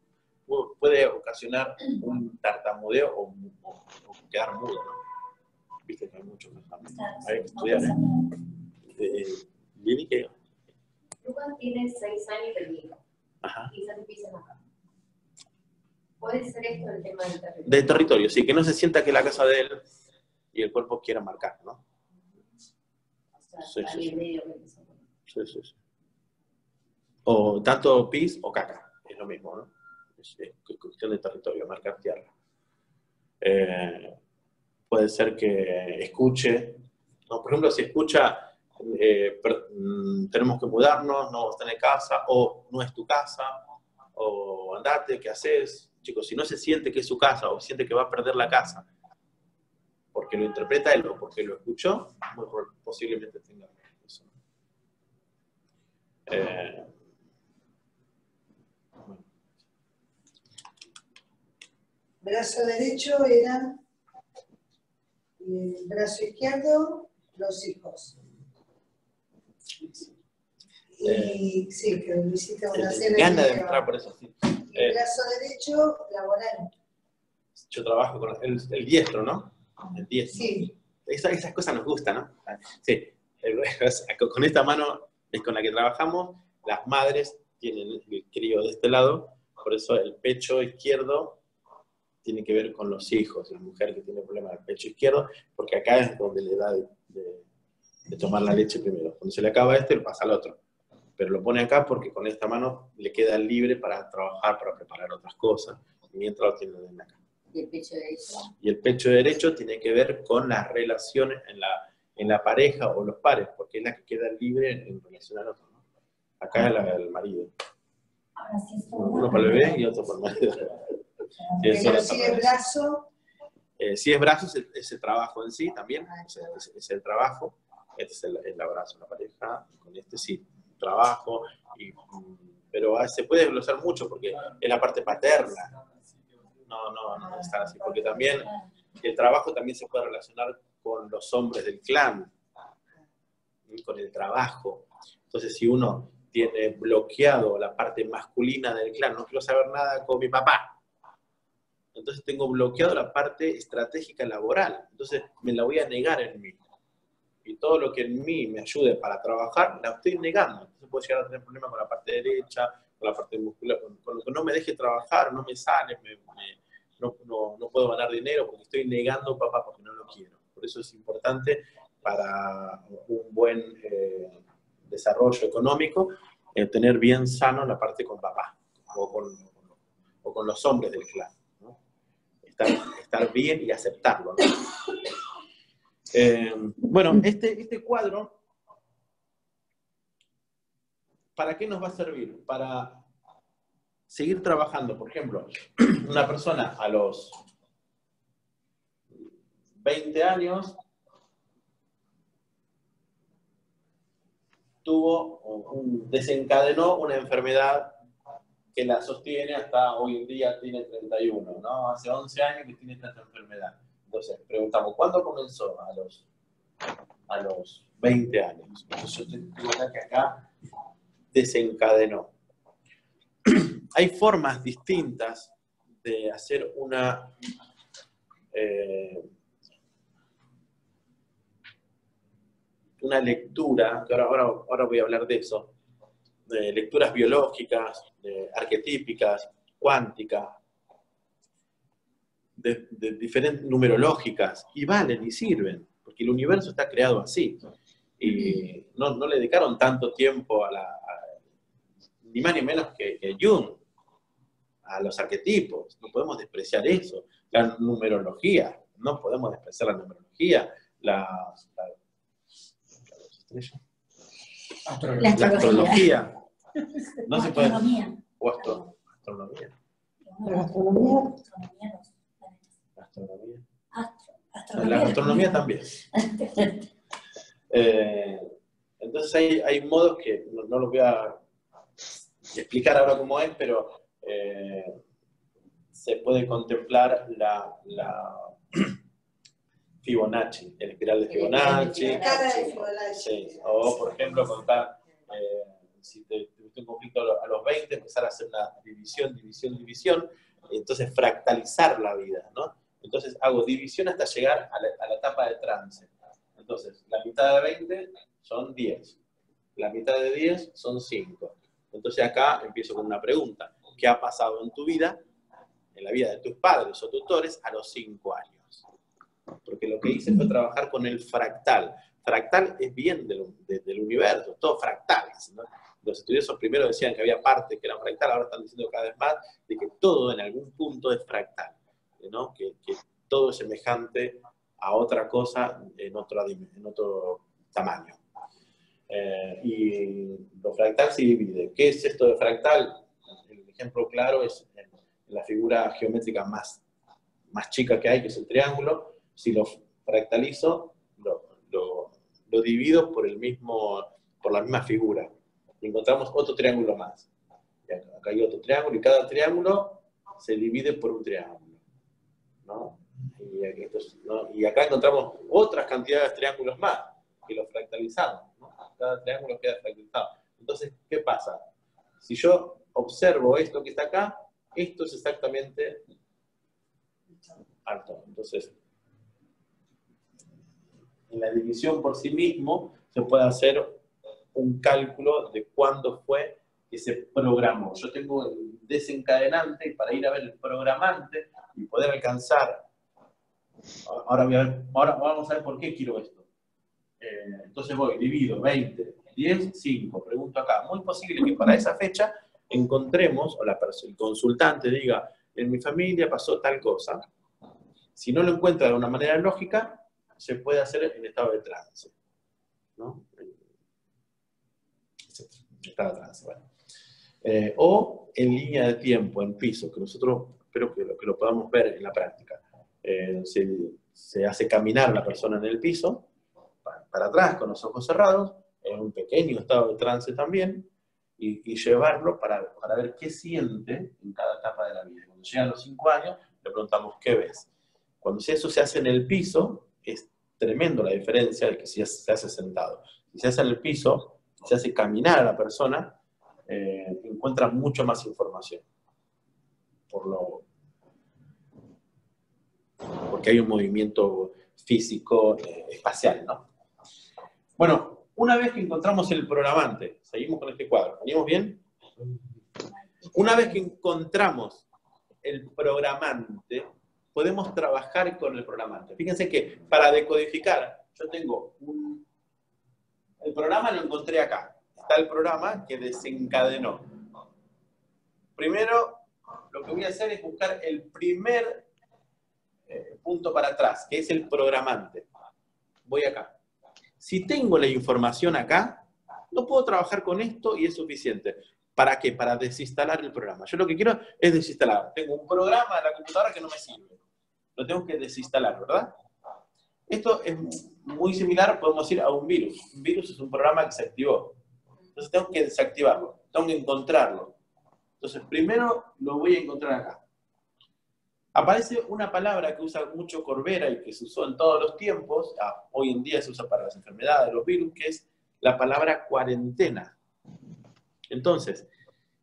Speaker 1: puede ocasionar un tartamudeo o quedar mudo, ¿no? Viste que hay muchos que hay que estudiar. Lili, ¿qué?
Speaker 8: Lucas tiene 6 años de vida.
Speaker 1: Ajá.
Speaker 8: Quizás empiecen acá. ¿Puede ser esto el tema del territorio?
Speaker 1: Del territorio, sí, que no se sienta que es la casa de él y el cuerpo quiera marcar, ¿no?
Speaker 8: O sea, sí. Medio
Speaker 1: sí. O tanto pis o caca, es lo mismo, ¿no? Es cuestión de territorio, marcar tierra. Puede ser que escuche, ¿no? Por ejemplo, si escucha, tenemos que mudarnos, no vas a tener casa, o no es tu casa, o andate, ¿qué haces? Chicos, si no se siente que es su casa, o siente que va a perder la casa, porque lo interpreta él o porque lo escuchó, muy posiblemente tenga eso.
Speaker 7: Brazo derecho era, y el brazo izquierdo, los hijos. Y sí, que lo hiciste una cena.
Speaker 1: Gana de entrar por eso, sí.
Speaker 7: Y el brazo derecho, laboral.
Speaker 1: Yo trabajo con el diestro, ¿no? El diestro.
Speaker 7: Sí.
Speaker 1: Esas cosas nos gustan, ¿no? Sí. Con esta mano es con la que trabajamos. Las madres tienen el crío de este lado, por eso el pecho izquierdo tiene que ver con los hijos. La mujer que tiene problemas del pecho izquierdo, porque acá es donde le da de tomar la leche primero. Cuando se le acaba le pasa al otro. Pero lo pone acá porque con esta mano le queda libre para trabajar, para preparar otras cosas, mientras lo tiene en acá.
Speaker 5: ¿Y el pecho derecho? Y
Speaker 1: el pecho derecho tiene que ver con las relaciones en la pareja o los pares, porque es la que queda libre en relación al otro, ¿no? Acá es el marido. Uno para el bebé y otro para el marido.
Speaker 7: Pero si es brazo...
Speaker 1: si es brazo, es el trabajo en sí también, es el trabajo. Este es el abrazo en la pareja, con este sí, trabajo, pero se puede desglosar mucho porque es la parte paterna. No es tan así, porque también el trabajo también se puede relacionar con los hombres del clan, con el trabajo. Entonces, si uno tiene bloqueado la parte masculina del clan, no quiero saber nada con mi papá, entonces tengo bloqueado la parte estratégica laboral, entonces me la voy a negar en mí. Y todo lo que en mí me ayude para trabajar, la estoy negando. Entonces puedo llegar a tener problemas con la parte derecha, con la parte muscular, con lo que no me deje trabajar, no me sale, no puedo ganar dinero porque estoy negando papá porque no lo quiero. Por eso es importante para un buen desarrollo económico tener bien sano la parte con papá o con los hombres del clan, ¿no? Estar bien y aceptarlo, ¿no? Bueno, este cuadro, ¿para qué nos va a servir? Para seguir trabajando. Por ejemplo, una persona a los 20 años desencadenó una enfermedad que la sostiene hasta hoy en día, tiene 31, ¿no? Hace 11 años que tiene esta enfermedad. Entonces, preguntamos, ¿cuándo comenzó? A los 20 años. Entonces, yo tengo que acá desencadenó. Hay formas distintas de hacer una lectura, que ahora voy a hablar de eso, de lecturas biológicas, arquetípicas, cuánticas, de diferentes numerológicas, y valen y sirven, porque el universo está creado así. Y no le dedicaron tanto tiempo ni más ni menos que Jung, a los arquetipos. No podemos despreciar eso. La numerología, no podemos despreciar la numerología. La astrología. No se puede. O astronomía. La astronomía también. Entonces hay modos que no los voy a explicar ahora cómo es, pero se puede contemplar la Fibonacci, el espiral de Fibonacci.
Speaker 7: La cara de Fibonacci.
Speaker 1: Sí. O, por ejemplo, contar, si tuviste un conflicto a los 20, empezar a hacer una división, y entonces fractalizar la vida, ¿no? Entonces hago división hasta llegar a la etapa de trance. Entonces, la mitad de 20 son 10. La mitad de 10 son 5. Entonces acá empiezo con una pregunta. ¿Qué ha pasado en tu vida, en la vida de tus padres o tutores, a los 5 años? Porque lo que hice fue trabajar con el fractal. Fractal es bien del universo, todo fractales, ¿no? Los estudiosos primero decían que había partes que eran fractal, ahora están diciendo cada vez más de que todo en algún punto es fractal, ¿no? Que todo es semejante a otra cosa en otro tamaño. Y lo fractal se divide. ¿Qué es esto de fractal? El ejemplo claro es en la figura geométrica más chica que hay, que es el triángulo. Si lo fractalizo, lo divido por la misma figura. Y encontramos otro triángulo más. Y acá hay otro triángulo, y cada triángulo se divide por un triángulo, ¿no? Y acá encontramos otras cantidades de triángulos más, que los fractalizamos, ¿no? Cada triángulo queda fractalizado. Entonces, ¿qué pasa? Si yo observo esto que está acá, esto es exactamente alto. Entonces, en la división por sí mismo se puede hacer un cálculo de cuándo fue que se programó. Yo tengo el desencadenante, y para ir a ver el programante y poder alcanzar. Ahora vamos a ver por qué quiero esto. Entonces divido 20, 10, 5. Pregunto acá. Muy posible que para esa fecha encontremos, o el consultante diga, en mi familia pasó tal cosa. Si no lo encuentra de una manera lógica, se puede hacer en estado de trance, ¿no? Estado de trance, bueno. O en línea de tiempo, en piso, que nosotros espero que lo podamos ver en la práctica. Se hace caminar la persona en el piso, para atrás, con los ojos cerrados, en un pequeño estado de trance también, y llevarlo para ver qué siente en cada etapa de la vida. Cuando llegan los 5 años, le preguntamos, ¿qué ves? Cuando eso se hace en el piso, es tremendo la diferencia de que si se hace sentado. Si se hace en el piso, se hace caminar a la persona, encuentra mucho más información. Porque hay un movimiento físico, espacial, ¿no? Bueno, una vez que encontramos el programante, seguimos con este cuadro, ¿venimos bien? Una vez que encontramos el programante, podemos trabajar con el programante. Fíjense que para decodificar, yo tengo el programa lo encontré acá. Está el programa que desencadenó. Primero, lo que voy a hacer es buscar el primer punto para atrás, que es el programante. Voy acá. Si tengo la información acá, no puedo trabajar con esto y es suficiente. ¿Para qué? Para desinstalar el programa. Yo lo que quiero es desinstalar. Tengo un programa en la computadora que no me sirve. Lo tengo que desinstalar, ¿verdad? Esto es muy similar, podemos decir, a un virus. Un virus es un programa que se activó. Entonces tengo que desactivarlo, tengo que encontrarlo. Entonces primero lo voy a encontrar acá. Aparece una palabra que usa mucho Corbera y que se usó en todos los tiempos, hoy en día se usa para las enfermedades, los virus, que es la palabra cuarentena. Entonces,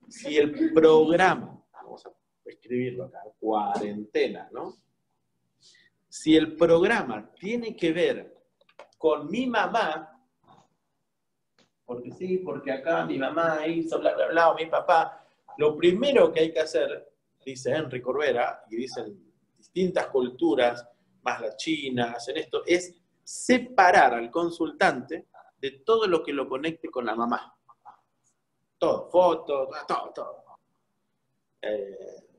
Speaker 1: si el programa, vamos a escribirlo acá, cuarentena, ¿no? Si el programa tiene que ver con mi mamá, porque sí, porque acá mi mamá hizo bla, bla, bla, o mi papá, lo primero que hay que hacer, dice Henry Corbera, y distintas culturas, más las chinas, en esto, es separar al consultante de todo lo que lo conecte con la mamá. Todo, fotos, todo.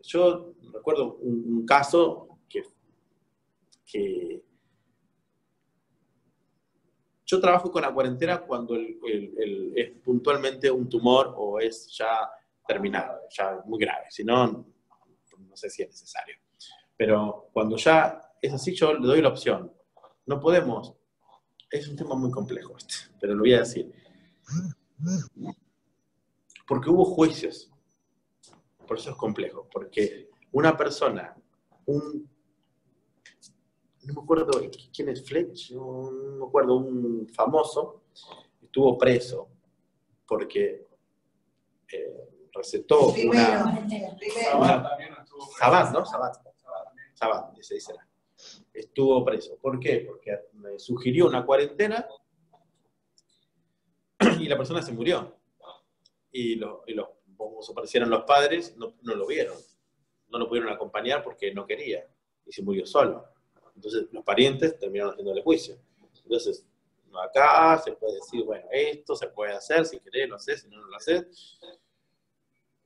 Speaker 1: Yo recuerdo un caso que yo trabajo con la cuarentena cuando es puntualmente un tumor o es ya terminado, ya muy grave, si no, no sé si es necesario. Pero cuando ya es así, yo le doy la opción. No podemos, es un tema muy complejo este, pero lo voy a decir. Porque hubo juicios, por eso es complejo, porque una persona, no me acuerdo quién es Fletch, no me acuerdo, un famoso, estuvo preso porque recetó Sabat, ¿no? Sabat, ese será. Estuvo preso. ¿Por qué? Porque me sugirió una cuarentena y la persona se murió. Y como aparecieron los padres, no lo vieron. No lo pudieron acompañar porque no quería. Y se murió solo. Entonces los parientes terminaron haciéndole juicio. Entonces, acá se puede decir, bueno, esto se puede hacer, si querés lo haces, si no lo haces.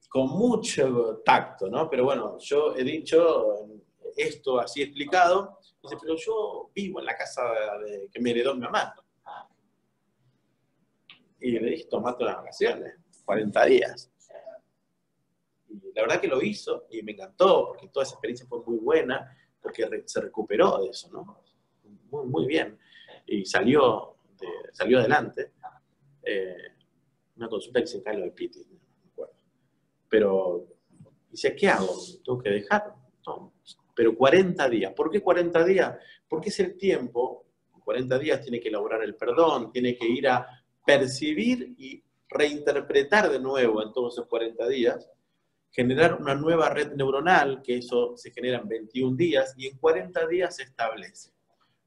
Speaker 1: Con mucho tacto, ¿no? Pero bueno, yo he dicho esto así explicado, dice, pero yo vivo en la casa que me heredó mi mamá. Y le dije, tomate unas vacaciones, 40 días. Y la verdad que lo hizo y me encantó, porque toda esa experiencia fue muy buena, porque se recuperó de eso, ¿no? Muy, muy bien. Y salió adelante. Una consulta que se cae lo de Piti, no me acuerdo. Pero dice, ¿qué hago? ¿Tengo que dejar? No. Pero 40 días. ¿Por qué 40 días? Porque es el tiempo, 40 días tiene que elaborar el perdón, tiene que ir a percibir y reinterpretar de nuevo en todos esos 40 días, generar una nueva red neuronal, que eso se genera en 21 días, y en 40 días se establece.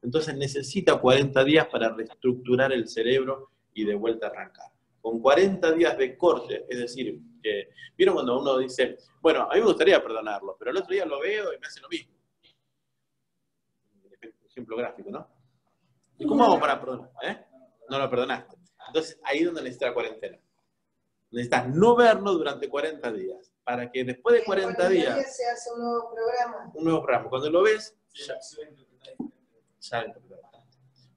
Speaker 1: Entonces necesita 40 días para reestructurar el cerebro y de vuelta arrancar. Con 40 días de corte, es decir, ¿vieron cuando uno dice, bueno, a mí me gustaría perdonarlo, pero el otro día lo veo y me hace lo mismo? Ejemplo gráfico, ¿no? ¿Y cómo hago para perdonar? No lo perdonaste. Entonces, ahí es donde necesitas la cuarentena. Necesitas no verlo durante 40 días, para que después de 40 días
Speaker 7: se hace un nuevo programa.
Speaker 1: Un nuevo programa. Cuando lo ves, ya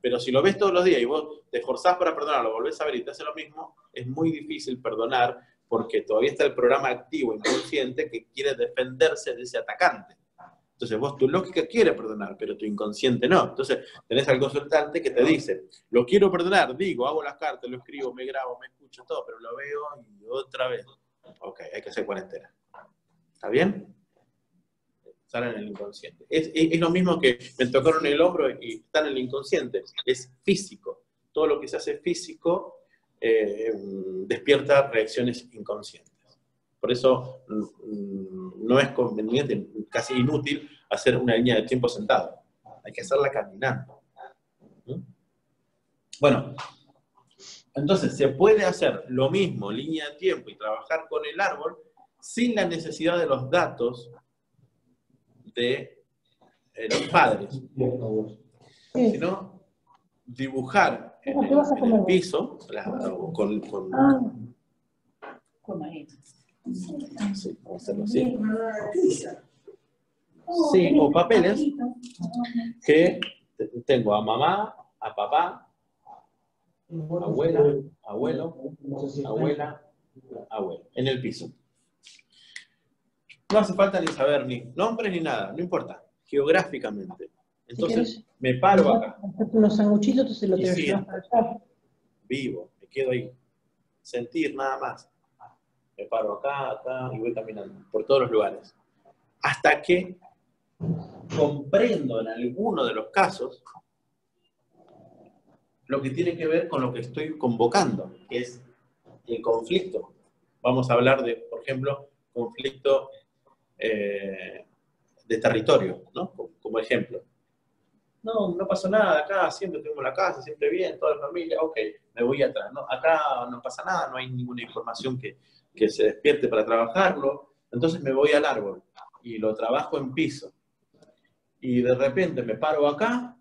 Speaker 1: pero si lo ves todos los días y vos te esforzás para perdonarlo, volvés a ver y te hace lo mismo, es muy difícil perdonar porque todavía está el programa activo inconsciente que quiere defenderse de ese atacante. Entonces tu lógica quiere perdonar, pero tu inconsciente no. Entonces tenés al consultante que te dice, lo quiero perdonar, digo, hago las cartas, lo escribo, me grabo, me escucho todo, pero lo veo y otra vez. Ok, hay que hacer cuarentena. ¿Está bien? Están en el inconsciente. Es lo mismo que me tocaron el hombro y están en el inconsciente. Es físico. Todo lo que se hace físico despierta reacciones inconscientes. Por eso no es conveniente, casi inútil, hacer una línea de tiempo sentado. Hay que hacerla caminando. Bueno, entonces se puede hacer lo mismo, línea de tiempo, y trabajar con el árbol sin la necesidad de los datos de los padres, sino dibujar en el piso sí, hacerlo así. Sí, o papeles que tengo a mamá, a papá, abuela, abuelo, abuela, abuelo, en el piso. No hace falta ni saber ni nombres ni nada, no importa, geográficamente. Entonces, me paro acá.
Speaker 9: Unos sanguchitos, entonces lo
Speaker 1: Y
Speaker 9: te
Speaker 1: siento.
Speaker 9: llevas para allá.
Speaker 1: Vivo, me quedo ahí. Sentir nada más. Me paro acá, y voy caminando por todos los lugares. Hasta que comprendo en alguno de los casos lo que tiene que ver con lo que estoy convocando, que es el conflicto. Vamos a hablar de, por ejemplo, conflicto de territorio, ¿no? Como ejemplo. No pasó nada acá, siempre tengo la casa, siempre bien, toda la familia, ok, me voy atrás. ¿No? Acá no pasa nada, no hay ninguna información que se despierte para trabajarlo, entonces me voy al árbol y lo trabajo en piso. y de repente me paro acá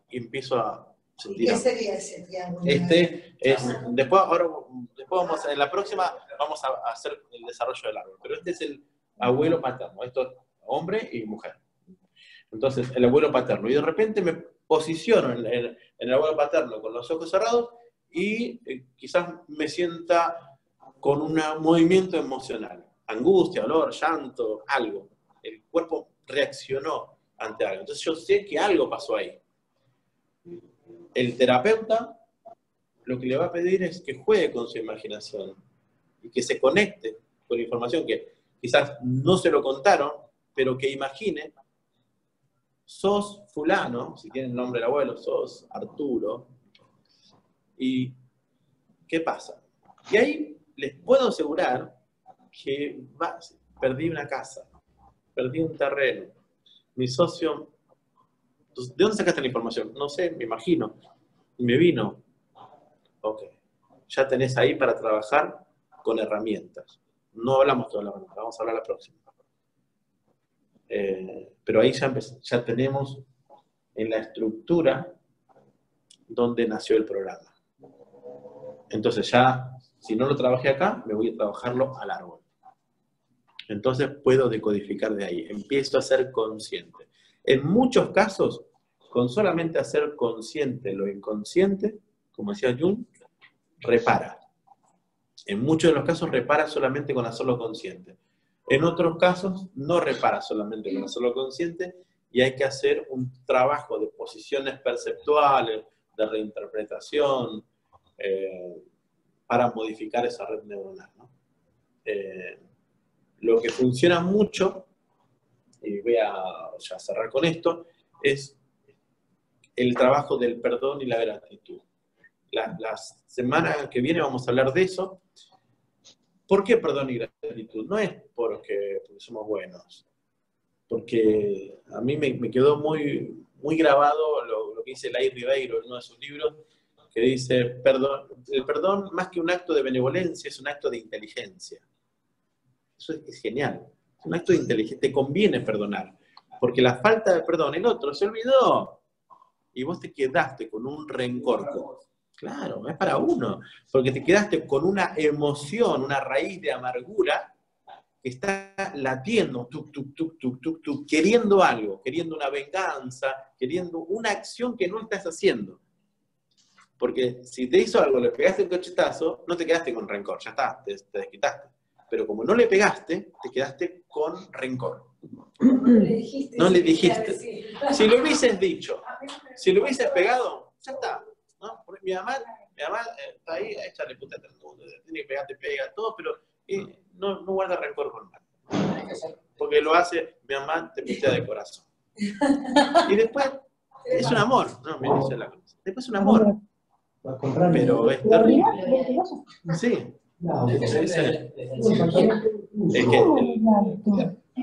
Speaker 1: y empiezo a sentir.
Speaker 7: ¿Qué sería ese triángulo?
Speaker 1: Después vamos, en la próxima vamos a hacer el desarrollo del árbol, pero este es el abuelo paterno, esto es hombre y mujer. Entonces, el abuelo paterno, y de repente me posiciono en el abuelo paterno con los ojos cerrados y quizás me sienta con un movimiento emocional, angustia, dolor, llanto, algo. El cuerpo reaccionó ante algo. Entonces yo sé que algo pasó ahí. El terapeuta lo que le va a pedir es que juegue con su imaginación y que se conecte con la información que quizás no se lo contaron, pero que imagine, sos fulano, si tiene el nombre del abuelo, sos Arturo, y ¿qué pasa? Y ahí les puedo asegurar que perdí una casa, perdí un terreno, mi socio, ¿de dónde sacaste la información? No sé, me imagino, y me vino. Ok, ya tenés ahí para trabajar con herramientas. No hablamos toda la herramienta, vamos a hablar la próxima. Pero ahí ya tenemos en la estructura donde nació el programa. Entonces ya, si no lo trabajé acá, me voy a trabajarlo al árbol. Entonces puedo decodificar de ahí, empiezo a ser consciente. En muchos casos, con solamente hacer consciente lo inconsciente, como decía Jung, repara. En muchos de los casos repara solamente con hacerlo consciente. En otros casos no repara solamente con hacerlo consciente y hay que hacer un trabajo de posiciones perceptuales, de reinterpretación, para modificar esa red neuronal, ¿no? Lo que funciona mucho, y voy a ya cerrar con esto, es el trabajo del perdón y la gratitud. La semana que viene vamos a hablar de eso. ¿Por qué perdón y gratitud? No es porque somos buenos, porque a mí me quedó muy grabado lo que dice Laí Ribeiro en uno de sus libros, que dice, el perdón más que un acto de benevolencia es un acto de inteligencia. Eso es genial, es un acto de inteligencia, te conviene perdonar, porque la falta de perdón, el otro se olvidó, y vos te quedaste con un rencor. Claro, es para uno, porque te quedaste con una emoción, una raíz de amargura que está latiendo, queriendo algo, queriendo una venganza, queriendo una acción que no estás haciendo. Porque si te hizo algo, le pegaste un cachetazo, no te quedaste con rencor, ya está, te desquitaste. Pero como no le pegaste, te quedaste con rencor. No le dijiste. Si lo hubieses dicho, si lo hubieses pegado, ya está. ¿No? Porque mi mamá está ahí, échale puta a todo el mundo, tiene que pegar, te pega, todo, pero no guarda rencor con nadie. Porque lo hace, mi mamá te putea de corazón. Y después, es un amor, no, me dice la cosa. Después es un amor. Pero es terrible. Sí. Es que...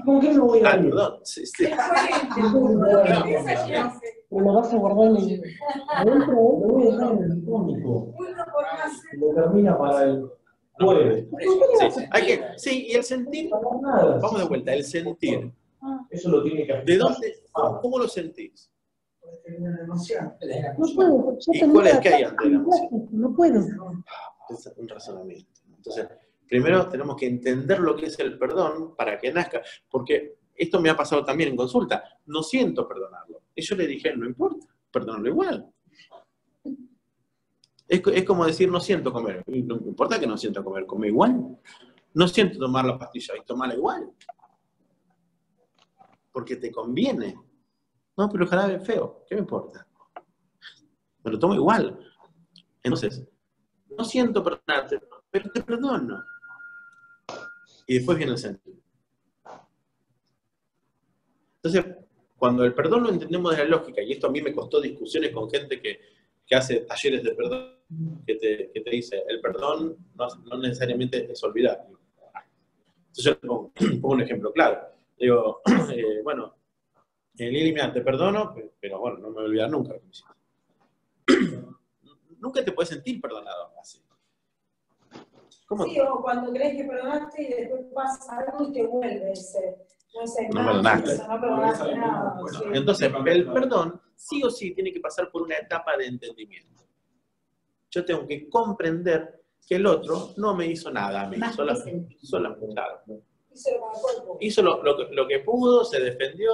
Speaker 9: ¿Cómo que no voy a ir?
Speaker 1: Perdón, sí.
Speaker 9: Lo vas a guardar adentro, lo voy a dejar en el cómico. Lo termina para el jueves.
Speaker 1: Sí, y el sentir, vamos de vuelta, el sentir.
Speaker 9: Eso lo tiene que hacer.
Speaker 1: ¿De dónde? ¿Cómo lo sentís?
Speaker 7: Una emoción.
Speaker 9: No puedo.
Speaker 1: ¿Y cuál es que hay ante la emoción?
Speaker 9: No puedo.
Speaker 1: Es un razonamiento. Entonces, primero tenemos que entender lo que es el perdón para que nazca. Porque esto me ha pasado también en consulta. No siento perdonarlo. Y yo le dije, no importa, perdónalo igual. Es como decir, no siento comer. Y no importa que no siento comer, come igual. No siento tomar la pastilla y tomarla igual. Porque te conviene. No, pero el jarabe es feo. ¿Qué me importa? Me lo tomo igual. Entonces, no siento perdonarte, pero te perdono. Y después viene el sentido. Entonces, cuando el perdón lo entendemos de la lógica, y esto a mí me costó discusiones con gente que hace talleres de perdón, que te dice, el perdón no necesariamente es olvidar. Entonces yo le pongo un ejemplo claro. Digo, bueno, Lili, mira, te perdono, pero bueno, no me voy a olvidar nunca. Nunca te puedes sentir perdonado así. ¿Cómo?
Speaker 2: Sí, o cuando crees que perdonaste y después pasa algo y te vuelve ese. No sé,
Speaker 1: No perdonaste.
Speaker 2: no perdonaste nada.
Speaker 1: Bueno,
Speaker 2: Sí.
Speaker 1: entonces, el perdón sí o sí tiene que pasar por una etapa de entendimiento. Yo tengo que comprender que el otro no me hizo nada, me hizo hizo lo que pudo, se defendió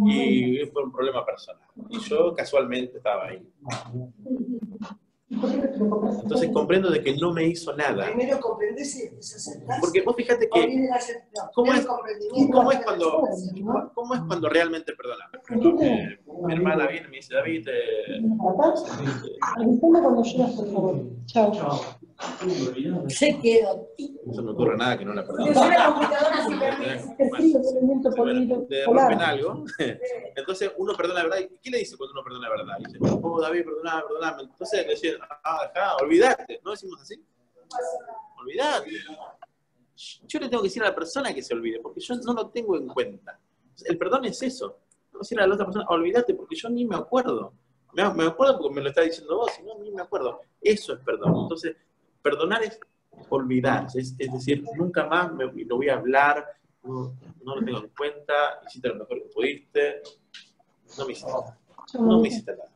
Speaker 1: y fue un problema personal. Y yo casualmente estaba ahí. Entonces comprendo de que no me hizo nada.
Speaker 7: Primero comprendés y después aceptás.
Speaker 1: Porque vos fíjate que ¿cómo es cuando realmente perdonas? Mi hermana viene y me dice, David,
Speaker 9: Avísame cuando llegas, por favor. Chao.
Speaker 5: Se quedó.
Speaker 1: no se me ocurre nada que no la perdone. Te rompen algo. Entonces uno perdona la verdad. ¿Y qué le dice cuando uno perdona la verdad? Dice, oh David, perdoname. Entonces le decía, olvídate. ¿No decimos así? Olvídate. Yo le tengo que decir a la persona que se olvide, porque yo no lo tengo en cuenta. El perdón es eso. No decirle a la otra persona, olvídate, porque yo ni me acuerdo. Me acuerdo porque me lo está diciendo vos, si no, ni me acuerdo. Eso es perdón. Entonces, perdonar es olvidarse, es decir, nunca más lo voy a hablar, no lo tengo en cuenta, hiciste lo mejor que pudiste, no me hiciste nada. No me hiciste nada.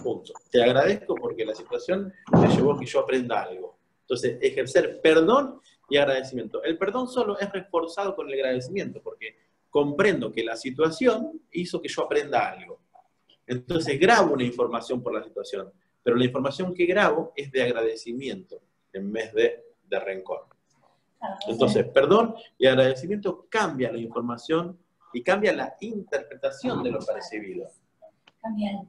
Speaker 1: Punto. Te agradezco porque la situación me llevó a que yo aprenda algo. Entonces, ejercer perdón y agradecimiento. El perdón solo es reforzado con el agradecimiento, porque comprendo que la situación hizo que yo aprenda algo. Entonces, grabo una información por la situación, pero la información que grabo es de agradecimiento en vez de rencor. Entonces, perdón y agradecimiento cambia la información y cambia la interpretación de lo percibido.
Speaker 3: Cambia el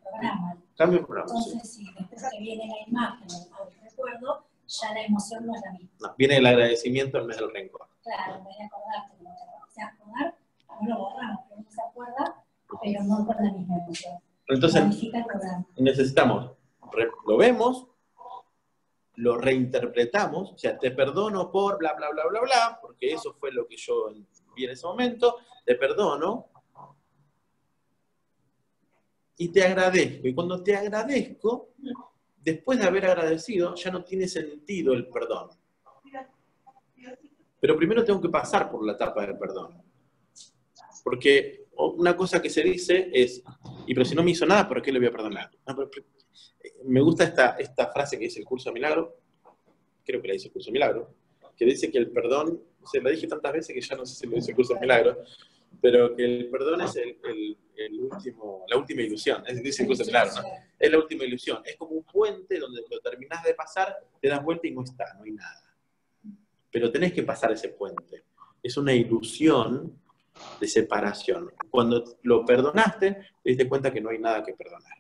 Speaker 3: programa.
Speaker 1: Cambia el programa.
Speaker 3: Entonces, si después que viene la imagen o el recuerdo, ya la emoción no es la misma.
Speaker 1: No, viene el agradecimiento en vez del rencor.
Speaker 3: Claro, en vez de acordarte, como te acordás. O sea, acordar, no lo borramos, pero uno se acuerda, pero no con la misma emoción.
Speaker 1: Entonces,
Speaker 3: necesitamos,
Speaker 1: lo vemos, lo reinterpretamos, o sea, te perdono por bla, bla, bla, bla, bla, porque eso fue lo que yo vi en ese momento, te perdono y te agradezco. Y cuando te agradezco, después de haber agradecido, ya no tiene sentido el perdón. Pero primero tengo que pasar por la etapa del perdón. Porque una cosa que se dice es, pero si no me hizo nada, ¿por qué le voy a perdonar? Me gusta esta frase que dice el Curso de Milagro, creo que la dice el Curso de Milagro, que dice que el perdón, la dije tantas veces que ya no sé si lo dice el Curso de Milagro, pero que el perdón es la última ilusión, dice el Curso de Milagro, ¿no? Es la última ilusión, es como un puente donde lo terminás de pasar, te das vuelta y no está, no hay nada. Pero tenés que pasar ese puente. Es una ilusión de separación. Cuando lo perdonaste, te diste cuenta que no hay nada que perdonar.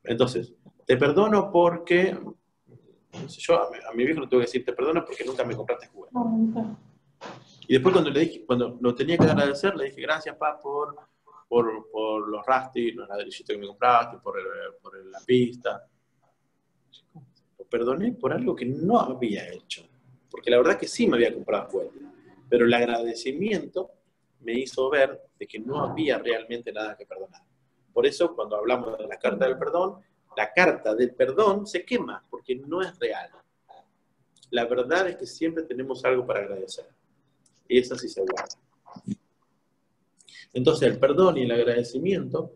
Speaker 1: Entonces, te perdono porque, no sé, yo a mi viejo no tengo que decir, te perdono porque nunca me compraste juguete. Y después cuando lo tenía que agradecer, le dije, gracias, pa, por los rastis, los ladrillitos que me compraste, por la pista. Lo perdoné por algo que no había hecho. Porque la verdad que sí me había comprado juguete. Pero el agradecimiento me hizo ver de que no había realmente nada que perdonar. Por eso, cuando hablamos de la carta del perdón se quema, porque no es real. La verdad es que siempre tenemos algo para agradecer. Y eso sí se guarda. Entonces, el perdón y el agradecimiento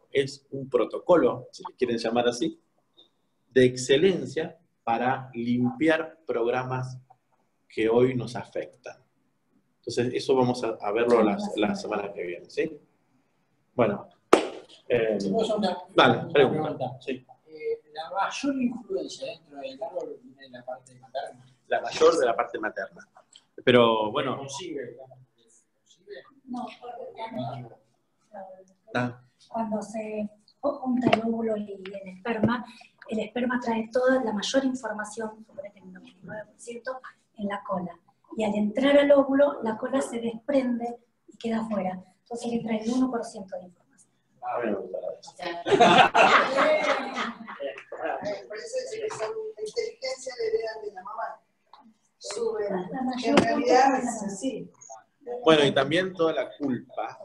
Speaker 1: es un protocolo, si le quieren llamar así, de excelencia para limpiar programas que hoy nos afectan. Entonces, eso vamos a verlo la semana que viene, ¿sí? Bueno. Dale, pregunta. Sí.
Speaker 6: La mayor influencia dentro del árbol viene de la parte materna.
Speaker 1: La mayor de la parte materna. Pero, bueno.
Speaker 3: No, cuando se junta el óvulo y el esperma trae toda la mayor información, suponete un 99%, en la cola. Y al entrar al óvulo, la cola se desprende y queda afuera. Entonces le trae el 1% de información.
Speaker 7: Por eso dice que son la inteligencia le heredan de la mamá. En realidad es así.
Speaker 1: Bueno, y también toda la culpa.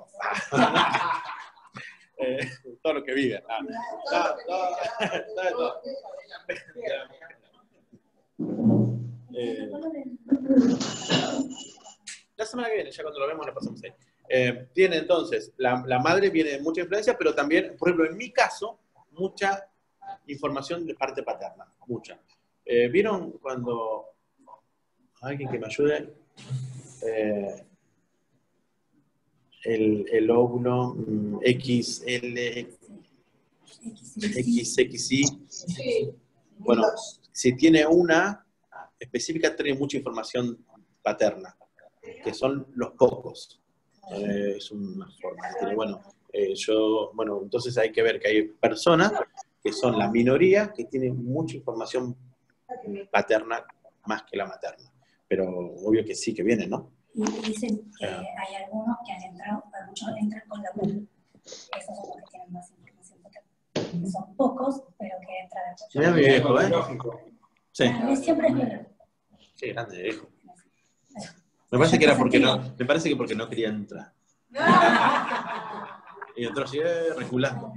Speaker 1: Todo lo que vive. La semana que viene, ya cuando lo vemos, le pasamos ahí. Tiene entonces, la madre viene de mucha influencia, pero también, por ejemplo, en mi caso, mucha información de parte paterna, mucha. ¿Vieron cuando alguien que me ayude? El óvulo XXY.
Speaker 2: Sí.
Speaker 1: Bueno, si tiene una específica, tiene mucha información paterna, que son los pocos. Es una forma de decir, bueno, entonces hay que ver que hay personas que son la minoría que tienen mucha información paterna más que la materna. Pero obvio que sí que viene, ¿no?
Speaker 3: Y dicen que hay algunos que han entrado, pero muchos entran con la culpa. Esos son los que tienen más información paterna. Son pocos, pero que entran después.
Speaker 1: Mira mi viejo, ¿eh?
Speaker 6: Lógico.
Speaker 1: Sí.
Speaker 3: Siempre es bien.
Speaker 1: Qué grande viejo. Me parece que era porque no quería entrar. Y entró así, reculando.